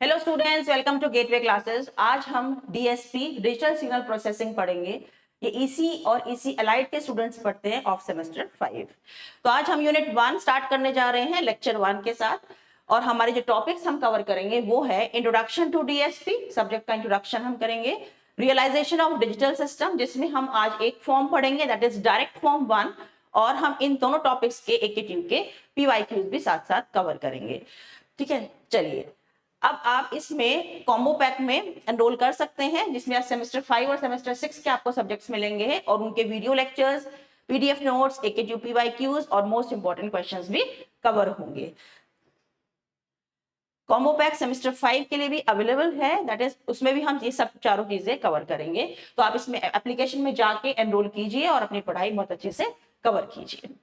Hello students, welcome to Gateway classes. आज हम DSP digital signal processing पढ़ेंगे। ये ईसी और ईसी अलाइड के स्टूडेंट्स पढ़ते हैं ऑफ सेमेस्टर 5। तो आज हम यूनिट 1 स्टार्ट करने जा रहे हैं लेक्चर 1 के साथ। और हमारे जो टॉपिक्स हम कवर करेंगे वो है इंट्रोडक्शन टू डीएसपी, सब्जेक्ट का इंट्रोडक्शन हम करेंगे। रियलाइजेशन ऑफ डिजिटल सिस्टम, जिसमें हम आज एक फॉर्म पढ़ेंगे, दैट इज डायरेक्ट फॉर्म 1। और हम इन दोनों टॉपिक्स के AKTU के PYQs भी साथ साथ कवर करेंगे। ठीक है, चलिए अब आप इसमें कॉम्बो पैक में एनरोल कर सकते हैं, जिसमें आज सेमेस्टर 5 और सेमेस्टर 6 के आपको सब्जेक्ट्स मिलेंगे और उनके video lectures, PDF notes, AKTU PYQs और मोस्ट इंपॉर्टेंट क्वेश्चंस भी कवर होंगे। कॉम्बो पैक सेमेस्टर 5 के लिए भी अवेलेबल है, दैट इज उसमें भी हम ये सब चारों चीजें कवर करेंगे। तो आप इसमें एप्लीकेशन में जाके एनरोल कीजिए और अपनी पढ़ाई बहुत अच्छे से कवर कीजिए।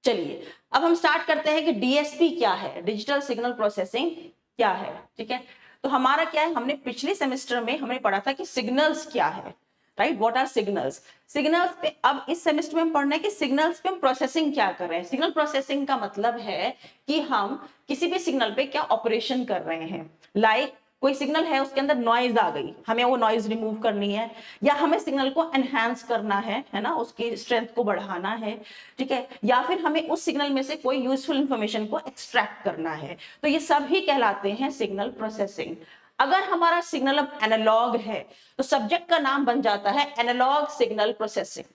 चलिए अब हम स्टार्ट करते हैं कि डीएसपी क्या है, डिजिटल सिग्नल प्रोसेसिंग क्या है। ठीक है, तो हमारा क्या है, हमने पिछले सेमेस्टर में हमने पढ़ा था कि सिग्नल्स क्या है, right, what are signals. Signals पे अब इस सेमेस्टर में हम पढ़ना है कि सिग्नल्स पे हम प्रोसेसिंग क्या कर रहे हैं। सिग्नल प्रोसेसिंग का मतलब है कि हम किसी भी सिग्नल पे क्या ऑपरेशन कर रहे हैं। लाइक कोई सिग्नल है, उसके अंदर नॉइज आ गई, हमें वो नॉइज रिमूव करनी है, या हमें सिग्नल को एनहांस करना है ना, उसकी स्ट्रेंथ को बढ़ाना है। ठीक है, या फिर हमें उस सिग्नल में से कोई यूजफुल इंफॉर्मेशन को एक्सट्रैक्ट करना है, तो ये सब ही कहलाते हैं सिग्नल प्रोसेसिंग। अगर हमारा सिग्नल अब एनालॉग है तो सब्जेक्ट का नाम बन जाता है एनालॉग सिग्नल प्रोसेसिंग,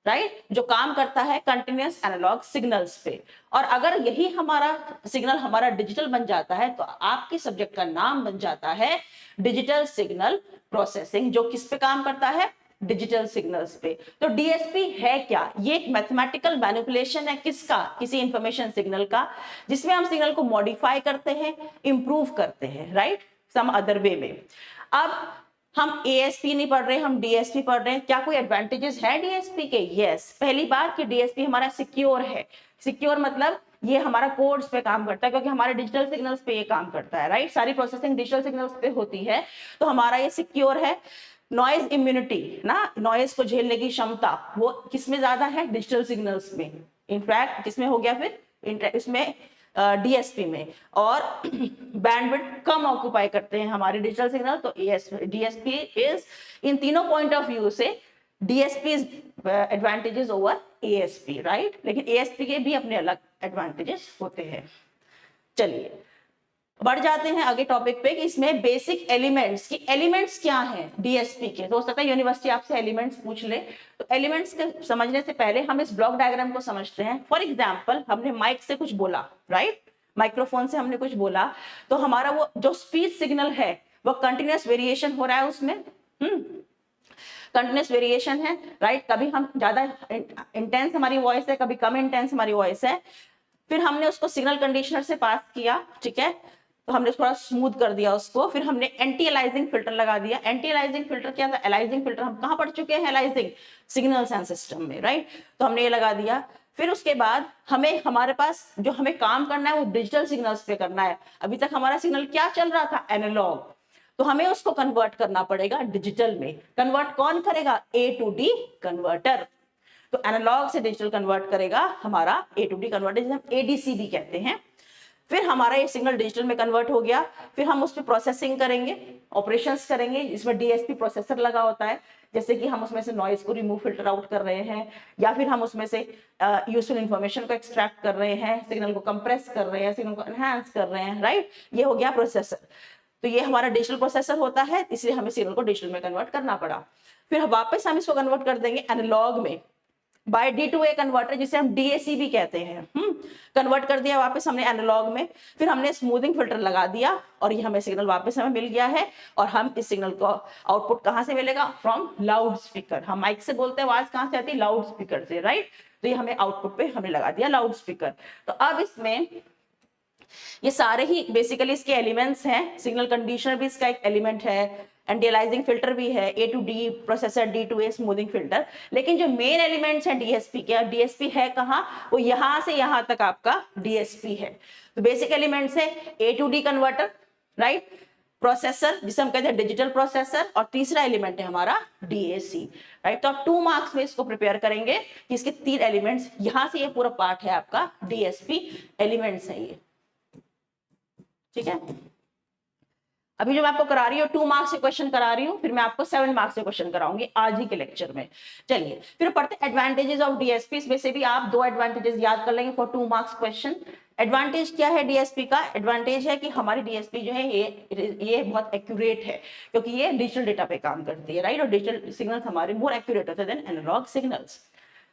राइट, जो काम करता है कंटिन्यूअस एनालॉग सिग्नल्स पे। और अगर यही हमारा सिग्नल हमारा डिजिटल बन जाता है तो आपके सब्जेक्ट का नाम बन जाता है डिजिटल सिग्नल प्रोसेसिंग, जो किस पे काम करता है, डिजिटल सिग्नल्स पे। तो डीएसपी है क्या, ये एक मैथमेटिकल मैनिपुलेशन है, किसका, किसी इंफॉर्मेशन सिग्नल का, जिसमें हम सिग्नल को मॉडिफाई करते हैं, इंप्रूव करते हैं, राइट, सम अदर वे में। अब हम एएसपी नहीं पढ़ रहे, हम डीएसपी पढ़ रहे हैं। क्या कोई एडवांटेजेस है डीएसपी के? यस, पहली बात कि डीएसपी हमारा सिक्योर है। सिक्योर मतलब ये हमारा कोड्स पे काम करता है, क्योंकि हमारे डिजिटल सिग्नल्स पे ये काम करता है, राइट, सारी प्रोसेसिंग डिजिटल सिग्नल्स पे होती है, तो हमारा ये सिक्योर है। नॉइज इम्यूनिटी ना, नॉइज को झेलने की क्षमता वो किसमें ज्यादा है, डिजिटल सिग्नल्स में। इनफैक्ट किसमें हो गया फिर, इसमें डीएसपी में। और बैंडविड्थ कम ऑक्यूपाई करते हैं हमारे डिजिटल सिग्नल, तो डीएसपी इज इन तीनों पॉइंट ऑफ व्यू से DSP is advantages over ASP, right, लेकिन एएसपी के भी अपने अलग एडवांटेजेस होते हैं। चलिए बढ़ जाते हैं आगे टॉपिक पे कि इसमें बेसिक एलिमेंट्स की एलिमेंट्स क्या हैं डीएसपी के। तो हो सकता है यूनिवर्सिटी आपसे एलिमेंट्स पूछ ले, तो एलिमेंट्स के समझने से पहले हम इस ब्लॉक डायग्राम को समझते हैं। फॉर एग्जांपल हमने माइक से कुछ बोला, राइट, माइक्रोफोन से हमने कुछ बोला, तो हमारा वो जो स्पीच सिग्नल है वो कंटिन्यूअस वेरिएशन हो रहा है उसमें, कंटिन्यूअस वेरिएशन है, राइट, कभी हम ज्यादा इंटेंस हमारी वॉइस है, कभी कम इंटेंस हमारी वॉइस है। फिर हमने उसको सिग्नल कंडीशनर से पास किया, ठीक है, तो हमने थोड़ा स्मूथ कर दिया उसको। फिर हमने एंटी अलाइजिंग फिल्टर लगा दिया। एंटी अलाइजिंग फिल्टर क्या था, अलाइजिंग फिल्टर हम कहां पढ़ चुके हैं, अलाइजिंग सिग्नल्स एंड सिस्टम में, राइट, तो हमने ये लगा दिया। फिर उसके बाद हमें हमारे पास जो हमें काम करना है वो डिजिटल सिग्नल्स पे करना है। अभी तक हमारा सिग्नल क्या चल रहा था, एनालॉग, तो हमें उसको कन्वर्ट करना पड़ेगा डिजिटल में। कन्वर्ट कौन करेगा, A to D कन्वर्टर। तो एनालॉग से डिजिटल कन्वर्ट करेगा हमारा A to D कन्वर्टर, जिसे हम ADC भी कहते हैं। फिर हमारा ये सिग्नल डिजिटल में कन्वर्ट हो गया, फिर हम उस पर प्रोसेसिंग करेंगे, ऑपरेशंस करेंगे, इसमें डीएसपी प्रोसेसर लगा होता है, जैसे कि हम उसमें से नॉइज को रिमूव फिल्टर आउट कर रहे हैं, या फिर हम उसमें से यूजफुल इंफॉर्मेशन को एक्सट्रैक्ट कर रहे हैं, सिग्नल को कंप्रेस कर रहे हैं, सिग्नल को एनहांस कर रहे हैं, राइट, ये हो गया प्रोसेसर। तो ये हमारा डिजिटल प्रोसेसर होता है, इसलिए हमें सिग्नल को डिजिटल में कन्वर्ट करना पड़ा। फिर वापस हम इसको कन्वर्ट कर देंगे एनालॉग में बाय D2A कन्वर्टर, जिसे हम DAC भी कहते हैं। कन्वर्ट कर दिया वापस हमने एनालॉग में। फिर हमने स्मूथिंग फिल्टर लगा दिया और ये हमें सिग्नल वापस हमें मिल गया है। और हम इस सिग्नल को आउटपुट कहां से मिलेगा, फ्रॉम लाउड स्पीकर। हम माइक से बोलते हैं, आवाज कहां से आती है, लाउड स्पीकर से, राइट, तो ये हमें आउटपुट पे हमने लगा दिया लाउड स्पीकर। तो अब इसमें ये सारे ही बेसिकली इसके एलिमेंट्स हैं। सिग्नल कंडीशनर भी इसका एक एलिमेंट है, एंटी अलाइजिंग फिल्टर भी है, A to D processor, D to A smoothing filter. लेकिन जो मेन एलिमेंट्स हैं डीएसपी के, डीएसपी है कहाँ, वो यहां से यहां तक आपका डीएसपी है। तो बेसिक एलिमेंट्स है A to D converter, right, processor जिसे हम कहते हैं डिजिटल प्रोसेसर, और तीसरा एलिमेंट है हमारा DAC, राइट। तो आप 2 मार्क्स में इसको प्रिपेयर करेंगे कि इसके 3 एलिमेंट्स, यहां से ये पूरा पार्ट है आपका डीएसपी एलिमेंट्स है ये। ठीक है। अभी जो मैं आपको करा रही हूँ 2 मार्क्स से क्वेश्चन करा रही हूँ, फिर मैं आपको 7 मार्क्स से क्वेश्चन कराऊंगी आज ही के लेक्चर में। चलिए फिर पढ़ते हैं एडवांटेजेस ऑफ डीएसपी। इसमें से भी आप 2 एडवांटेजेस याद कर लेंगे फॉर 2 मार्क्स क्वेश्चन। एडवांटेज क्या है डीएसपी का? एडवांटेज है कि हमारी डीएसपी जो है ये बहुत एक्यूरेट है, क्योंकि ये डिजिटल डेटा पे काम करती है, राइट। और डिजिटल सिग्नल्स हमारे मोर एक्यूरेट होते हैं देन एनालॉग सिग्नल्स।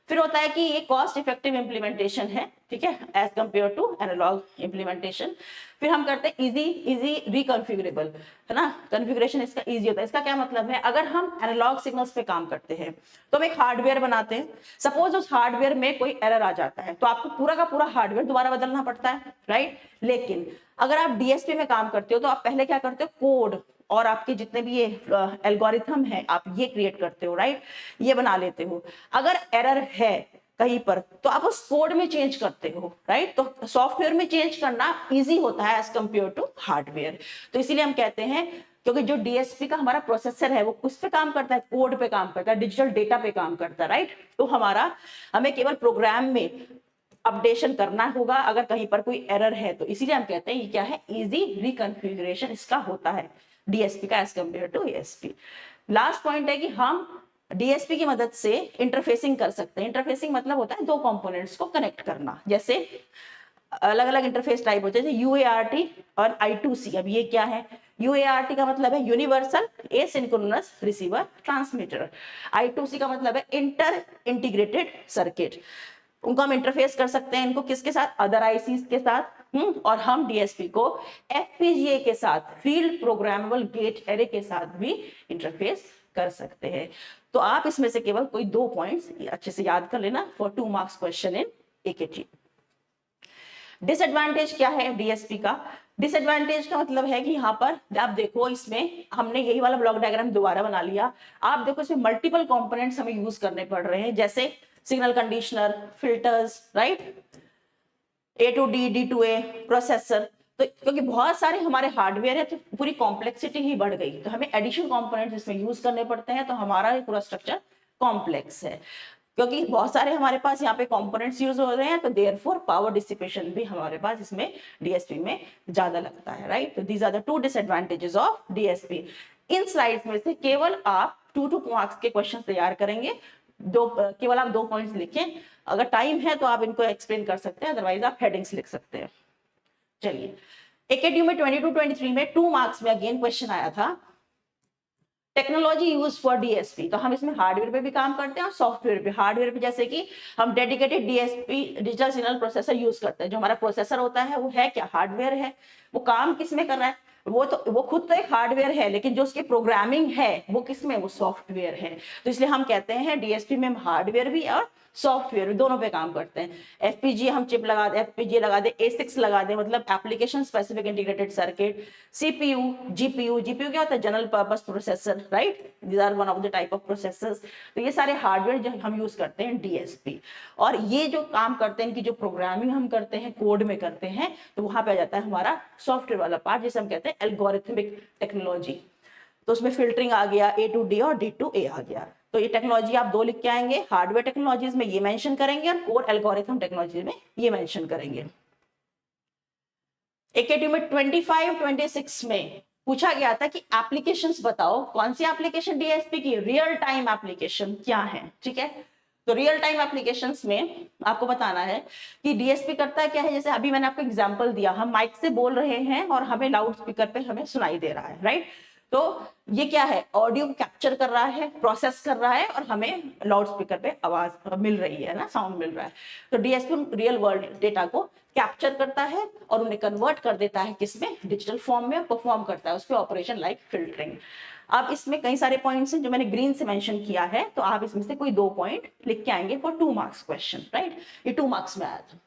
फिर होता है कि ये कॉस्ट इफेक्टिव इंप्लीमेंटेशन है, ठीक है, as compare to analog implementation. फिर हम करते हैं इजी रिकॉन्फिगरेबल, है ना, कॉन्फ़िगरेशन इसका इजी होता है। इसका क्या मतलब है? अगर हम एनालॉग सिग्नल्स पे काम करते हैं तो हम एक हार्डवेयर बनाते हैं, सपोज उस हार्डवेयर में कोई एरर आ जाता है तो आपको पूरा का पूरा हार्डवेयर दोबारा बदलना पड़ता है, राइट। लेकिन अगर आप डीएसपी में काम करते हो तो आप पहले क्या करते हो, कोड और आपके जितने भी ये एल्गोरिथम है आप ये क्रिएट करते हो, राइट, ये बना लेते हो। अगर एरर है कहीं पर तो आप उस कोड में चेंज करते हो, राइट। तो सॉफ्टवेयर में चेंज करना इजी होता है एज कंपेयर टू हार्डवेयर। तो इसीलिए हम कहते हैं, क्योंकि जो डीएसपी का हमारा प्रोसेसर है वो किस पे काम करता है, कोड पे काम करता है, डिजिटल डेटा पे काम करता है, राइट। तो हमें केवल प्रोग्राम में अपडेशन करना होगा अगर कहीं पर कोई एरर है तो। इसीलिए हम कहते हैं ये क्या है, इजी रिकॉन्फ़िगरेशन इसका होता है डीएसपी का as compare to ASP. Last point है कि हम डीएसपी की मदद से इंटरफेसिंग कर सकते हैं। इंटरफेसिंग मतलब होता है 2 कंपोनेंट्स को कनेक्ट करना। जैसे अलग अलग इंटरफेस टाइप होते हैं, जैसे यूएआरटी और I2C। अब ये क्या है? यूएआरटी का मतलब है universal asynchronous receiver transmitter. I2C का मतलब है इंटर इंटीग्रेटेड सर्किट। उनको हम इंटरफेस कर सकते हैं, इनको किसके साथ? अदर आईसीज के साथ। और हम डीएसपी को एफपीजीए के साथ, फील्ड प्रोग्रामेबल गेट एरे के साथ भी इंटरफेस कर सकते हैं। तो आप इसमें से केवल कोई 2 पॉइंट्स अच्छे से याद कर लेना for 2 marks question in एकेटी। Disadvantage क्या है डीएसपी का? डिसएडवांटेज का मतलब है कि यहाँ पर आप देखो, इसमें हमने यही वाला ब्लॉक डायग्राम दोबारा बना लिया। आप देखो इसमें मल्टीपल कंपोनेंट्स हमें यूज करने पड़ रहे हैं, जैसे signal conditioner, filters, right, A to D to A, processor. तो क्योंकि बहुत सारे हमारे हार्डवेयर है तो पूरी कॉम्प्लेक्सिटी ही बढ़ गई, तो हमें एडिशनल कंपोनेंट्स इसमें यूज करने पड़ते हैं। तो हमारा ये पूरा स्ट्रक्चर कॉम्प्लेक्स है, क्योंकि बहुत सारे हमारे पास यहाँ पे कंपोनेंट्स यूज हो रहे हैं, तो देयरफॉर पावर डिसिपेशन भी हमारे पास इसमें डीएसपी में ज्यादा लगता है, राइट। तो these are the 2 disadvantages of DSP. इन स्लाइड्स में से केवल आप 2 मार्क्स के क्वेश्चन तैयार करेंगे, केवल आप 2 पॉइंट्स लिखें। अगर टाइम है तो आप इनको एक्सप्लेन कर सकते हैं, अदरवाइज आप हेडिंग्स लिख सकते हैं। चलिए, एकेटी में 22-23 में 2 मार्क्स में अगेन क्वेश्चन आया था, टेक्नोलॉजी यूज फॉर डीएसपी। तो हम इसमें हार्डवेयर पे भी काम करते हैं और सॉफ्टवेयर पे। हार्डवेयर पे जैसे कि हम dedicated DSP, digital signal processor use करते हैं। जो हमारा प्रोसेसर होता है वो है क्या, हार्डवेयर है। वो काम किस में कर रहा है, वो खुद तो एक हार्डवेयर है, लेकिन जो उसकी प्रोग्रामिंग है वो किसमें, वो सॉफ्टवेयर है। तो इसलिए हम कहते हैं डीएसपी में हम हार्डवेयर भी और सॉफ्टवेयर दोनों पे काम करते हैं। एफपीजीए हम चिप लगा दे, एफपीजीए लगा दे, A6 लगा दे, मतलब application specific integrated circuit. CPU, GPU, GPU क्या होता है, general purpose processor, right, these are one of the type of processors. तो ये सारे हार्डवेयर जो हम यूज करते हैं डीएसपी, और ये जो काम करते हैं, इनकी जो प्रोग्रामिंग हम करते हैं, कोड में करते हैं, तो वहां पे आ जाता है हमारा सॉफ्टवेयर वाला पार्ट, जिसे हम कहते हैं एल्गोरिथमिक टेक्नोलॉजी। तो उसमें फिल्टरिंग आ गया, A to D और D to A आ गया। तो ये टेक्नोलॉजी आप 2 लिख के आएंगे, हार्डवेयर टेक्नोलॉजीज में ये मेंशन करेंगे और कोर एल्गोरिथम टेक्नोलॉजी में ये मेंशन करेंगे। एकेटी में 25-26 में पूछा गया था कि एप्लीकेशंस बताओ, कौन सी एप्लीकेशन डीएसपी की, रियल टाइम एप्लीकेशन क्या है, ठीक है। तो रियल टाइम एप्लीकेशंस में आपको बताना है कि डीएसपी करता है क्या है। जैसे अभी मैंने आपको एग्जांपल दिया, हम माइक से बोल रहे हैं और हमें लाउड स्पीकर पे हमें सुनाई दे रहा है, राइट। तो ये क्या है, ऑडियो कैप्चर कर रहा है, प्रोसेस कर रहा है, और हमें लाउड स्पीकर पे आवाज मिल रही है ना, साउंड मिल रहा है। तो डीएसपी रियल वर्ल्ड डेटा को कैप्चर करता है और उन्हें कन्वर्ट कर देता है किसमें, डिजिटल फॉर्म में परफॉर्म करता है उस पर ऑपरेशन लाइक फिल्टरिंग। अब इसमें कई सारे पॉइंट्स हैं जो मैंने ग्रीन से मेंशन किया है, तो आप इसमें से कोई 2 पॉइंट लिख के आएंगे फॉर 2 मार्क्स क्वेश्चन, राइट। ये 2 मार्क्स में आया था।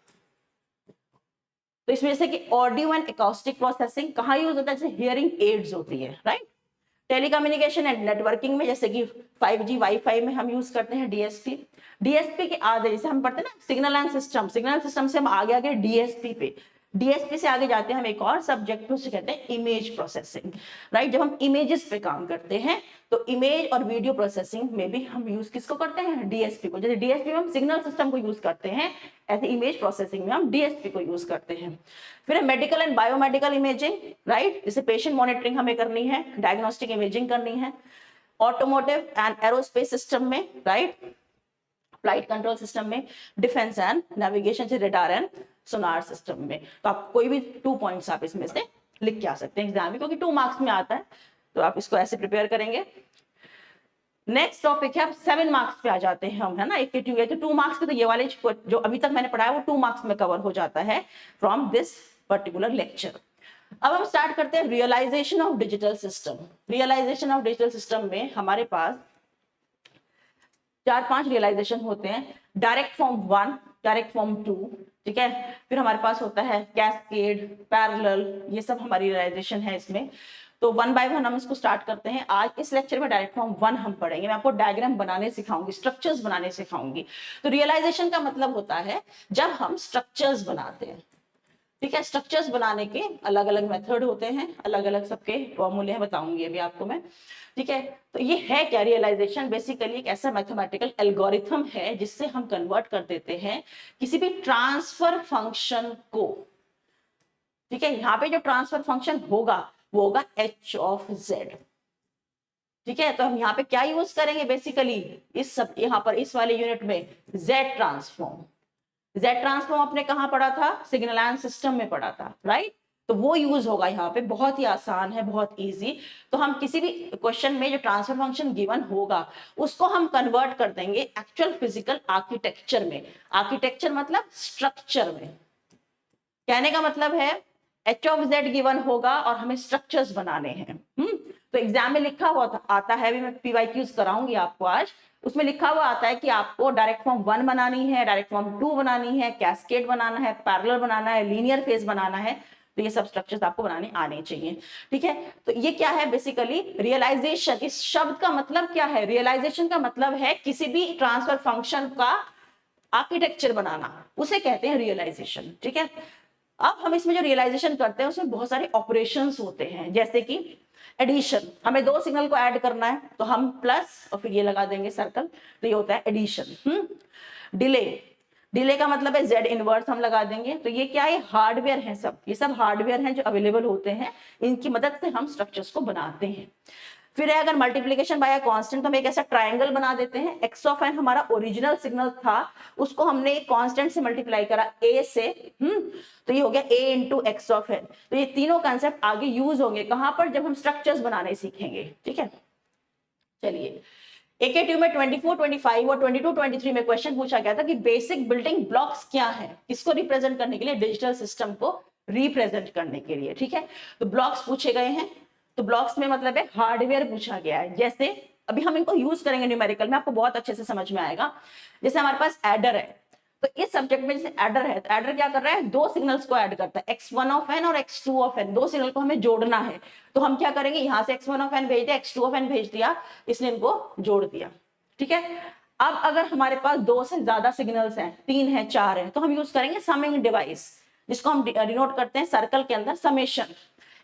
तो इसमें जैसे कि ऑडियो एंड एकॉस्टिक प्रोसेसिंग कहाँ यूज होता है, जैसे हियरिंग एड्स होती है, राइट। टेलीकम्युनिकेशन एंड नेटवर्किंग में जैसे कि 5G वाईफाई में हम यूज करते हैं डीएसपी। डीएसपी के आगे जैसे हम पढ़ते हैं ना signal and system, signal system से हम आगे आगे डीएसपी पे, डीएसपी से आगे जाते हैं हम एक और सब्जेक्ट, उसे कहते हैं इमेज प्रोसेसिंग, राइट। जब हम इमेजेस पे काम करते हैं तो इमेज और वीडियो प्रोसेसिंग में भी हम यूज किसको करते हैं, डीएसपी को। जैसे डीएसपी में हम सिग्नल सिस्टम को यूज करते हैं, ऐसे इमेज प्रोसेसिंग में हम डीएसपी को यूज करते हैं। फिर medical and biomedical imaging, right, जैसे पेशेंट मॉनिटरिंग हमें करनी है, डायग्नोस्टिक इमेजिंग करनी है। ऑटोमोटिव एंड एरोस्पेस सिस्टम में, राइट, फ्लाइट कंट्रोल सिस्टम में, डिफेंस एंड नेविगेशन से रडार एंड सोनार सिस्टम में। तो आप कोई भी 2 पॉइंट्स आप इसमें से लिख के आ सकते हैं एग्जाम में, क्योंकि 2 मार्क्स में आता है, तो आप इसको ऐसे प्रिपेयर करेंगे। नेक्स्ट टॉपिक है, अब 7 मार्क्स पे आ जाते हैं हम, है ना। एक 2 मार्क्स के तो ये वाले जो अभी तक मैंने पढ़ाया वो 2 मार्क्स में कवर हो जाता है फ्रॉम दिस पर्टिकुलर लेक्चर। अब हम स्टार्ट करते हैं realization of digital system. Realization of digital system में हमारे पास 4-5 रियलाइजेशन होते हैं। डायरेक्ट फॉर्म 1, डायरेक्ट फॉर्म 2, ठीक है। फिर हमारे पास होता है कैस्केड, पैरेलल, ये सब हमारी रियलाइजेशन है इसमें। तो 1 बाय 1 हम इसको स्टार्ट करते हैं। आज इस लेक्चर में डायरेक्ट फॉर्म 1 हम पढ़ेंगे। मैं आपको डायग्राम बनाने सिखाऊंगी, स्ट्रक्चर्स बनाने सिखाऊंगी। तो रियलाइजेशन का मतलब होता है जब हम स्ट्रक्चर्स बनाते हैं, ठीक है। स्ट्रक्चर्स बनाने के अलग अलग मेथड होते हैं, अलग अलग सबके फॉर्मूले हैं, बताऊंगी अभी आपको मैं, ठीक है। तो ये है क्या, रियलाइजेशन बेसिकली एक ऐसा मैथमेटिकल एल्गोरिथम है जिससे हम कन्वर्ट कर देते हैं किसी भी ट्रांसफर फंक्शन को, ठीक है। यहाँ पे जो ट्रांसफर फंक्शन होगा वो होगा h ऑफ z, ठीक है। तो हम यहाँ पे क्या यूज करेंगे बेसिकली, इस सब यहाँ पर इस वाले यूनिट में z ट्रांसफॉर्म। जेड ट्रांसफॉर्म आपने कहाँ पढ़ा था, सिग्नल एंड सिस्टम में पढ़ा था, राइट। तो वो यूज होगा यहाँ पे, बहुत ही आसान है, बहुत इजी। तो हम किसी भी क्वेश्चन में जो ट्रांसफर फंक्शन गिवन होगा उसको हम कन्वर्ट कर देंगे एक्चुअल फिजिकल आर्किटेक्चर में। आर्किटेक्चर मतलब स्ट्रक्चर में। कहने का मतलब है एच ऑफ जेड गिवन होगा और हमें स्ट्रक्चर्स बनाने हैं। तो एग्जाम में लिखा हुआ आता है, भी मैं पीवाईक्यूज कराऊंगी आपको आज। उसमें लिखा हुआ आता है कि आपको डायरेक्ट फॉर्म 1 बनानी है, डायरेक्ट फॉर्म 2 बनानी है, कैस्केड बनाना है, पैरेलल बनाना है, लीनियर फेज बनाना है। तो ये सब स्ट्रक्चर्स आपको बनाने आने चाहिए, ठीक है। तो ये क्या है बेसिकली रियलाइजेशन। इस शब्द का मतलब क्या है, रियलाइजेशन का मतलब है किसी भी ट्रांसफर फंक्शन का आर्किटेक्चर बनाना, उसे कहते हैं रियलाइजेशन, ठीक है। अब हम इसमें जो रियलाइजेशन करते हैं उसमें बहुत सारे ऑपरेशंस होते हैं, जैसे कि एडिशन, हमें 2 सिग्नल को ऐड करना है तो हम प्लस और फिर ये लगा देंगे सर्कल, तो ये होता है एडिशन। डिले, डिले का मतलब है जेड इनवर्स हम लगा देंगे। तो ये क्या है, हार्डवेयर है, सब ये सब हार्डवेयर हैं जो अवेलेबल होते हैं, इनकी मदद से हम स्ट्रक्चर्स को बनाते हैं। फिर है अगर मल्टीप्लिकेशन बाय कांस्टेंट, तो हम एक ऐसा ट्रायंगल बना देते हैं। एक्स ऑफ एन हमारा ओरिजिनल सिग्नल था, उसको हमने कांस्टेंट से मल्टीप्लाई करा ए से, तो ये हो गया ए इंटू एक्स ऑफ एन। तो ये तीनों कंसेप्ट आगे यूज होंगे कहां पर, जब हम स्ट्रक्चर्स बनाने सीखेंगे, ठीक है। चलिए, एके में 24, 25 और 22, 23 में क्वेश्चन पूछा गया था कि बेसिक बिल्डिंग ब्लॉक्स क्या है, किसको रिप्रेजेंट करने के लिए, डिजिटल सिस्टम को रिप्रेजेंट करने के लिए, ठीक है। तो ब्लॉक्स पूछे गए हैं। तो ब्लॉक्स में मतलब है हार्डवेयर पूछा गया है। जैसे अभी हम इनको यूज करेंगे न्यूमेरिकल में, आपको बहुत अच्छे से समझ में आएगा। जैसे हमारे पास एडर है, तो इस सब्जेक्ट में जैसे एडर है, तो एडर क्या कर रहा है, 2 सिग्नल्स को ऐड करता है, x1 ऑफ n और x2 ऑफ n, 2 सिग्नल को हमें जोड़ना है। तो हम क्या करेंगे, यहां से x1 ऑफ n भेज दिया, x2 ऑफ n भेज दिया, इसने इनको जोड़ दिया, ठीक है। अब अगर हमारे पास 2 से ज्यादा सिग्नल्स हैं, 3 है, 4 है, तो हम यूज करेंगे समिंग डिवाइस, जिसको हम डिनोट करते हैं सर्कल के अंदर summation,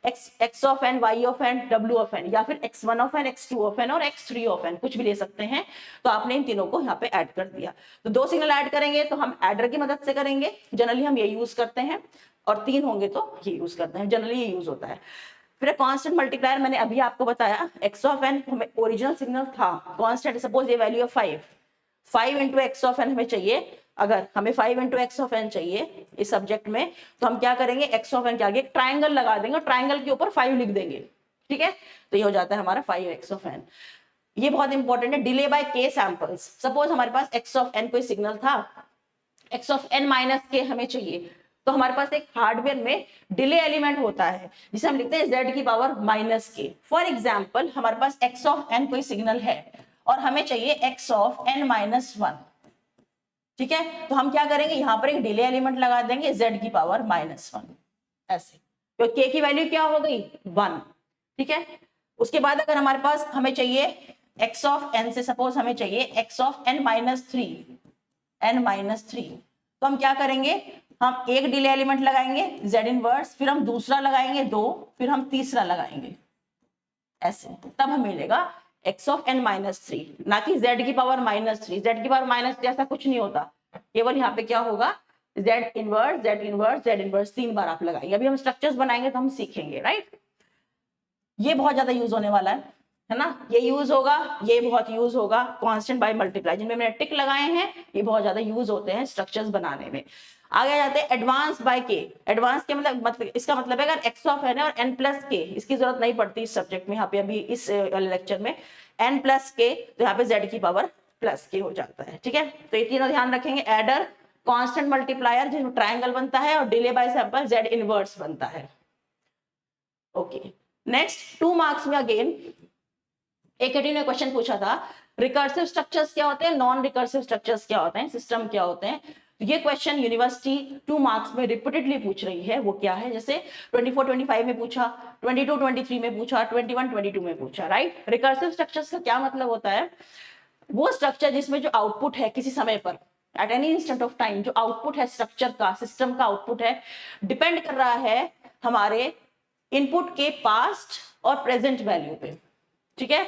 x of n, y of n, w of n, या फिर x1 of n, x2 of n और x3 ऑफ n, कुछ भी ले सकते हैं। तो आपने इन तीनों को यहाँ पे ऐड कर दिया। तो 2 सिग्नल ऐड करेंगे तो हम एडर की मदद से करेंगे, जनरली हम ये यूज करते हैं, और 3 होंगे तो ये यूज करते हैं, जनरली ये यूज होता है। फिर कांस्टेंट मल्टीप्लायर, मैंने अभी आपको बताया, x ऑफ n हमें ओरिजिनल सिग्नल था कांस्टेंट, सपोज ये वैल्यू है 5 इंटू एक्स ऑफ n हमें चाहिए। अगर हमें 5 इंटू एक्स ऑफ n चाहिए इस सब्जेक्ट में, तो हम क्या करेंगे, एक्स ऑफ n के आगे एक ट्राइंगल लगा देंगे, ट्राइंगल के ऊपर 5 लिख देंगे, ठीक है। तो ये हो जाता है हमारा 5x ऑफ n। ये बहुत इंपॉर्टेंट है, delay by k samples. Suppose हमारे पास x ऑफ n कोई सिग्नल था, x of n minus k हमें चाहिए, तो हमारे पास एक हार्डवेयर में डिले एलिमेंट होता है जिसे हम लिखते हैं z की power minus k। For example हमारे पास x ऑफ n कोई सिग्नल है और हमें चाहिए x ऑफ n माइनस 1, ठीक है। तो हम क्या करेंगे, यहां पर एक डिले एलिमेंट लगा देंगे z की पावर माइनस 1, ऐसे। तो k की वैल्यू क्या हो गई, 1, ठीक है। उसके बाद अगर हमारे पास हमें चाहिए x ऑफ n से, सपोज हमें चाहिए x of n minus 3, n minus 3, तो हम क्या करेंगे, हम एक डिले एलिमेंट लगाएंगे z इनवर्स, फिर हम दूसरा लगाएंगे 2, फिर हम तीसरा लगाएंगे, ऐसे तब हमें मिलेगा x ऑफ n माइनस 3, ना कि z की पावर -3। z की पावर -3 ऐसा कुछ नहीं होता, केवल यहाँ पे क्या होगा z inverse z inverse z inverse 3 बार आप लगाएंगे। अभी हम स्ट्रक्चर्स बनाएंगे तो हम सीखेंगे, राइट। ये बहुत ज्यादा यूज होने वाला है ना, ये यूज होगा, ये बहुत यूज होगा, कांस्टेंट बाय मल्टीप्लाई जिनमें मैंने टिक लगाए हैं ये बहुत ज्यादा यूज होते हैं स्ट्रक्चर्स बनाने में। आगे जाते हैं एडवांस बाय के। एडवांस के मतलब इसका मतलब है अगर x ऑफ n और n प्लस के, इसकी जरूरत नहीं पड़ती इस सब्जेक्ट में, यहाँ पे अभी इस लेक्चर में n प्लस के, तो यहाँ पे z की पावर प्लस के हो जाता है, ठीक है। तो ये तीनों ध्यान रखेंगे, एडर, कांस्टेंट मल्टीप्लायर जिसमें ट्रायंगल बनता है, और delay bye sample z inverse बनता है। ओके, नेक्स्ट 2 मार्क्स में अगेन एक ने क्वेश्चन पूछा था, रिकर्सिव स्ट्रक्चर्स क्या होते हैं, नॉन रिकर्सिव स्ट्रक्चर्स क्या होते हैं, सिस्टम क्या होते हैं। तो ये क्वेश्चन यूनिवर्सिटी 2 मार्क्स में रिपीटेडली पूछ रही है, वो क्या है, जैसे 24-25 में पूछा, 22-23 में पूछा, 21-22 में पूछा, राइट। रिकर्सिव स्ट्रक्चर्स का क्या मतलब होता है, वो स्ट्रक्चर जिसमें जो आउटपुट है किसी समय पर at any instant of time, जो आउटपुट है स्ट्रक्चर का, सिस्टम का आउटपुट है, डिपेंड कर रहा है हमारे इनपुट के पास्ट और प्रेजेंट वैल्यू पे, ठीक है,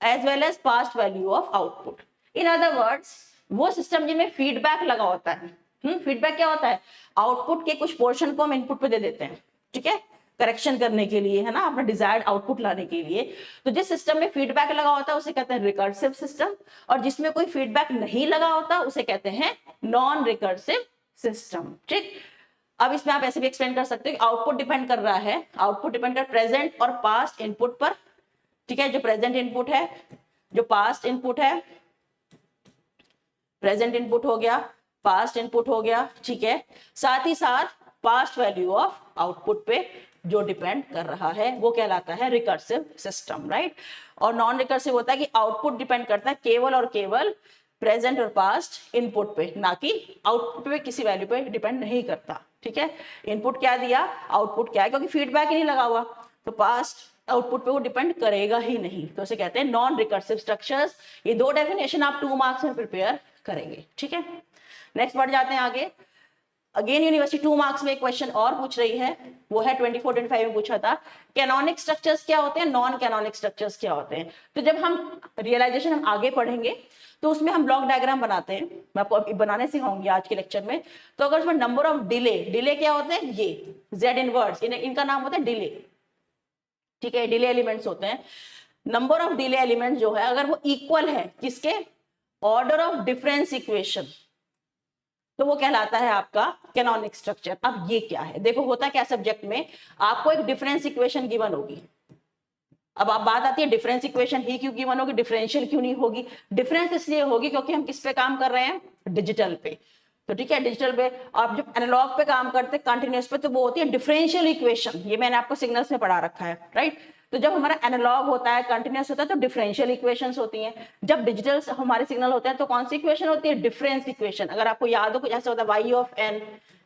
as well as past value of output. In other words वो सिस्टम जिनमें फीडबैक लगा होता है। फीडबैक क्या होता है, आउटपुट के कुछ पोर्शन को हम इनपुट पे दे देते हैं, ठीक है, करेक्शन करने के लिए, है ना, अपना डिजायर्ड आउटपुट लाने के लिए। तो जिस सिस्टम में फीडबैक लगा होता है उसे कहते हैं रिकर्सिव सिस्टम, और जिसमें कोई फीडबैक नहीं लगा होता उसे कहते हैं नॉन रिकर्सिव सिस्टम, ठीक। अब इसमें आप ऐसे भी एक्सप्लेन कर सकते हो, आउटपुट डिपेंड कर रहा है, आउटपुट डिपेंड कर प्रेजेंट और पास्ट इनपुट पर, ठीक है, जो प्रेजेंट इनपुट है, जो पास्ट इनपुट है, प्रेजेंट इनपुट हो गया, पास्ट इनपुट हो गया, ठीक है, साथ ही साथ पास्ट वैल्यू ऑफ आउटपुट पे जो डिपेंड कर रहा है वो कहलाता है रिकर्सिव सिस्टम, राइट। और नॉन रिकर्सिव होता है कि आउटपुट डिपेंड करता है केवल और केवल प्रेजेंट और पास्ट इनपुट पे, ना कि आउटपुट पे किसी वैल्यू पे डिपेंड नहीं करता, ठीक है। इनपुट क्या दिया, आउटपुट क्या है, क्योंकि फीडबैक ही नहीं लगा हुआ तो पास्ट आउटपुट पे वो डिपेंड करेगा ही नहीं, तो इसे कहते हैं नॉन रिकर्सिव स्ट्रक्चर्स। ये दो डेफिनेशन आप 2 मार्क्स में प्रिपेयर करेंगे, ठीक है। नेक्स्ट बढ़ जाते हैं आगे। अगेन यूनिवर्सिटी 2 मार्क्स में एक क्वेश्चन और पूछ रही है, वो है 24-25 में पूछा था, कैनोनिक स्ट्रक्चर्स क्या होते हैं, नॉन कैनोनिक स्ट्रक्चर्स क्या होते हैं। तो जब हम रियलाइजेशन हम आगे पढ़ेंगे तो उसमें हम ब्लॉक डायग्राम बनाते हैं, मैं आपको अभी बनाने सिखाऊंगी आज के लेक्चर में। तो अगर उसमें नंबर ऑफ डिले, डिले क्या होते हैं, ये जेड इनवर्स, इनका नाम होता है डिले, ठीक है, डिले एलिमेंट्स होते हैं। नंबर ऑफ डिले एलिमेंट जो है अगर वो इक्वल है किसके, ऑर्डर ऑफ डिफरेंस इक्वेशन, तो वो कहलाता है आपका कैनोनिक स्ट्रक्चर। अब ये क्या है, देखो होता क्या सब्जेक्ट में, आपको एक डिफरेंस इक्वेशन गिवन होगी। अब आप बात आती है डिफरेंस इक्वेशन ही क्यों गिवन होगी, डिफरेंशियल क्यों नहीं होगी। डिफरेंस इसलिए होगी क्योंकि हम किस पे काम कर रहे हैं, डिजिटल पे, तो ठीक है, डिजिटल पे। आप जब एनालॉग पे काम करते हैं कंटिन्यूअस पे, तो वो होती है डिफरेंशियल इक्वेशन, ये मैंने आपको सिग्नल्स में पढ़ा रखा है, राइट। तो जब हमारा एनालॉग होता है, कंटिन्यूअस होता है, तो डिफरेंशियल इक्वेशंस होती हैं। जब डिजिटल हमारे सिग्नल होते हैं तो कौन सी इक्वेशन होती है, डिफरेंस इक्वेशन। अगर आपको याद हो कुछ ऐसा होता है, y of n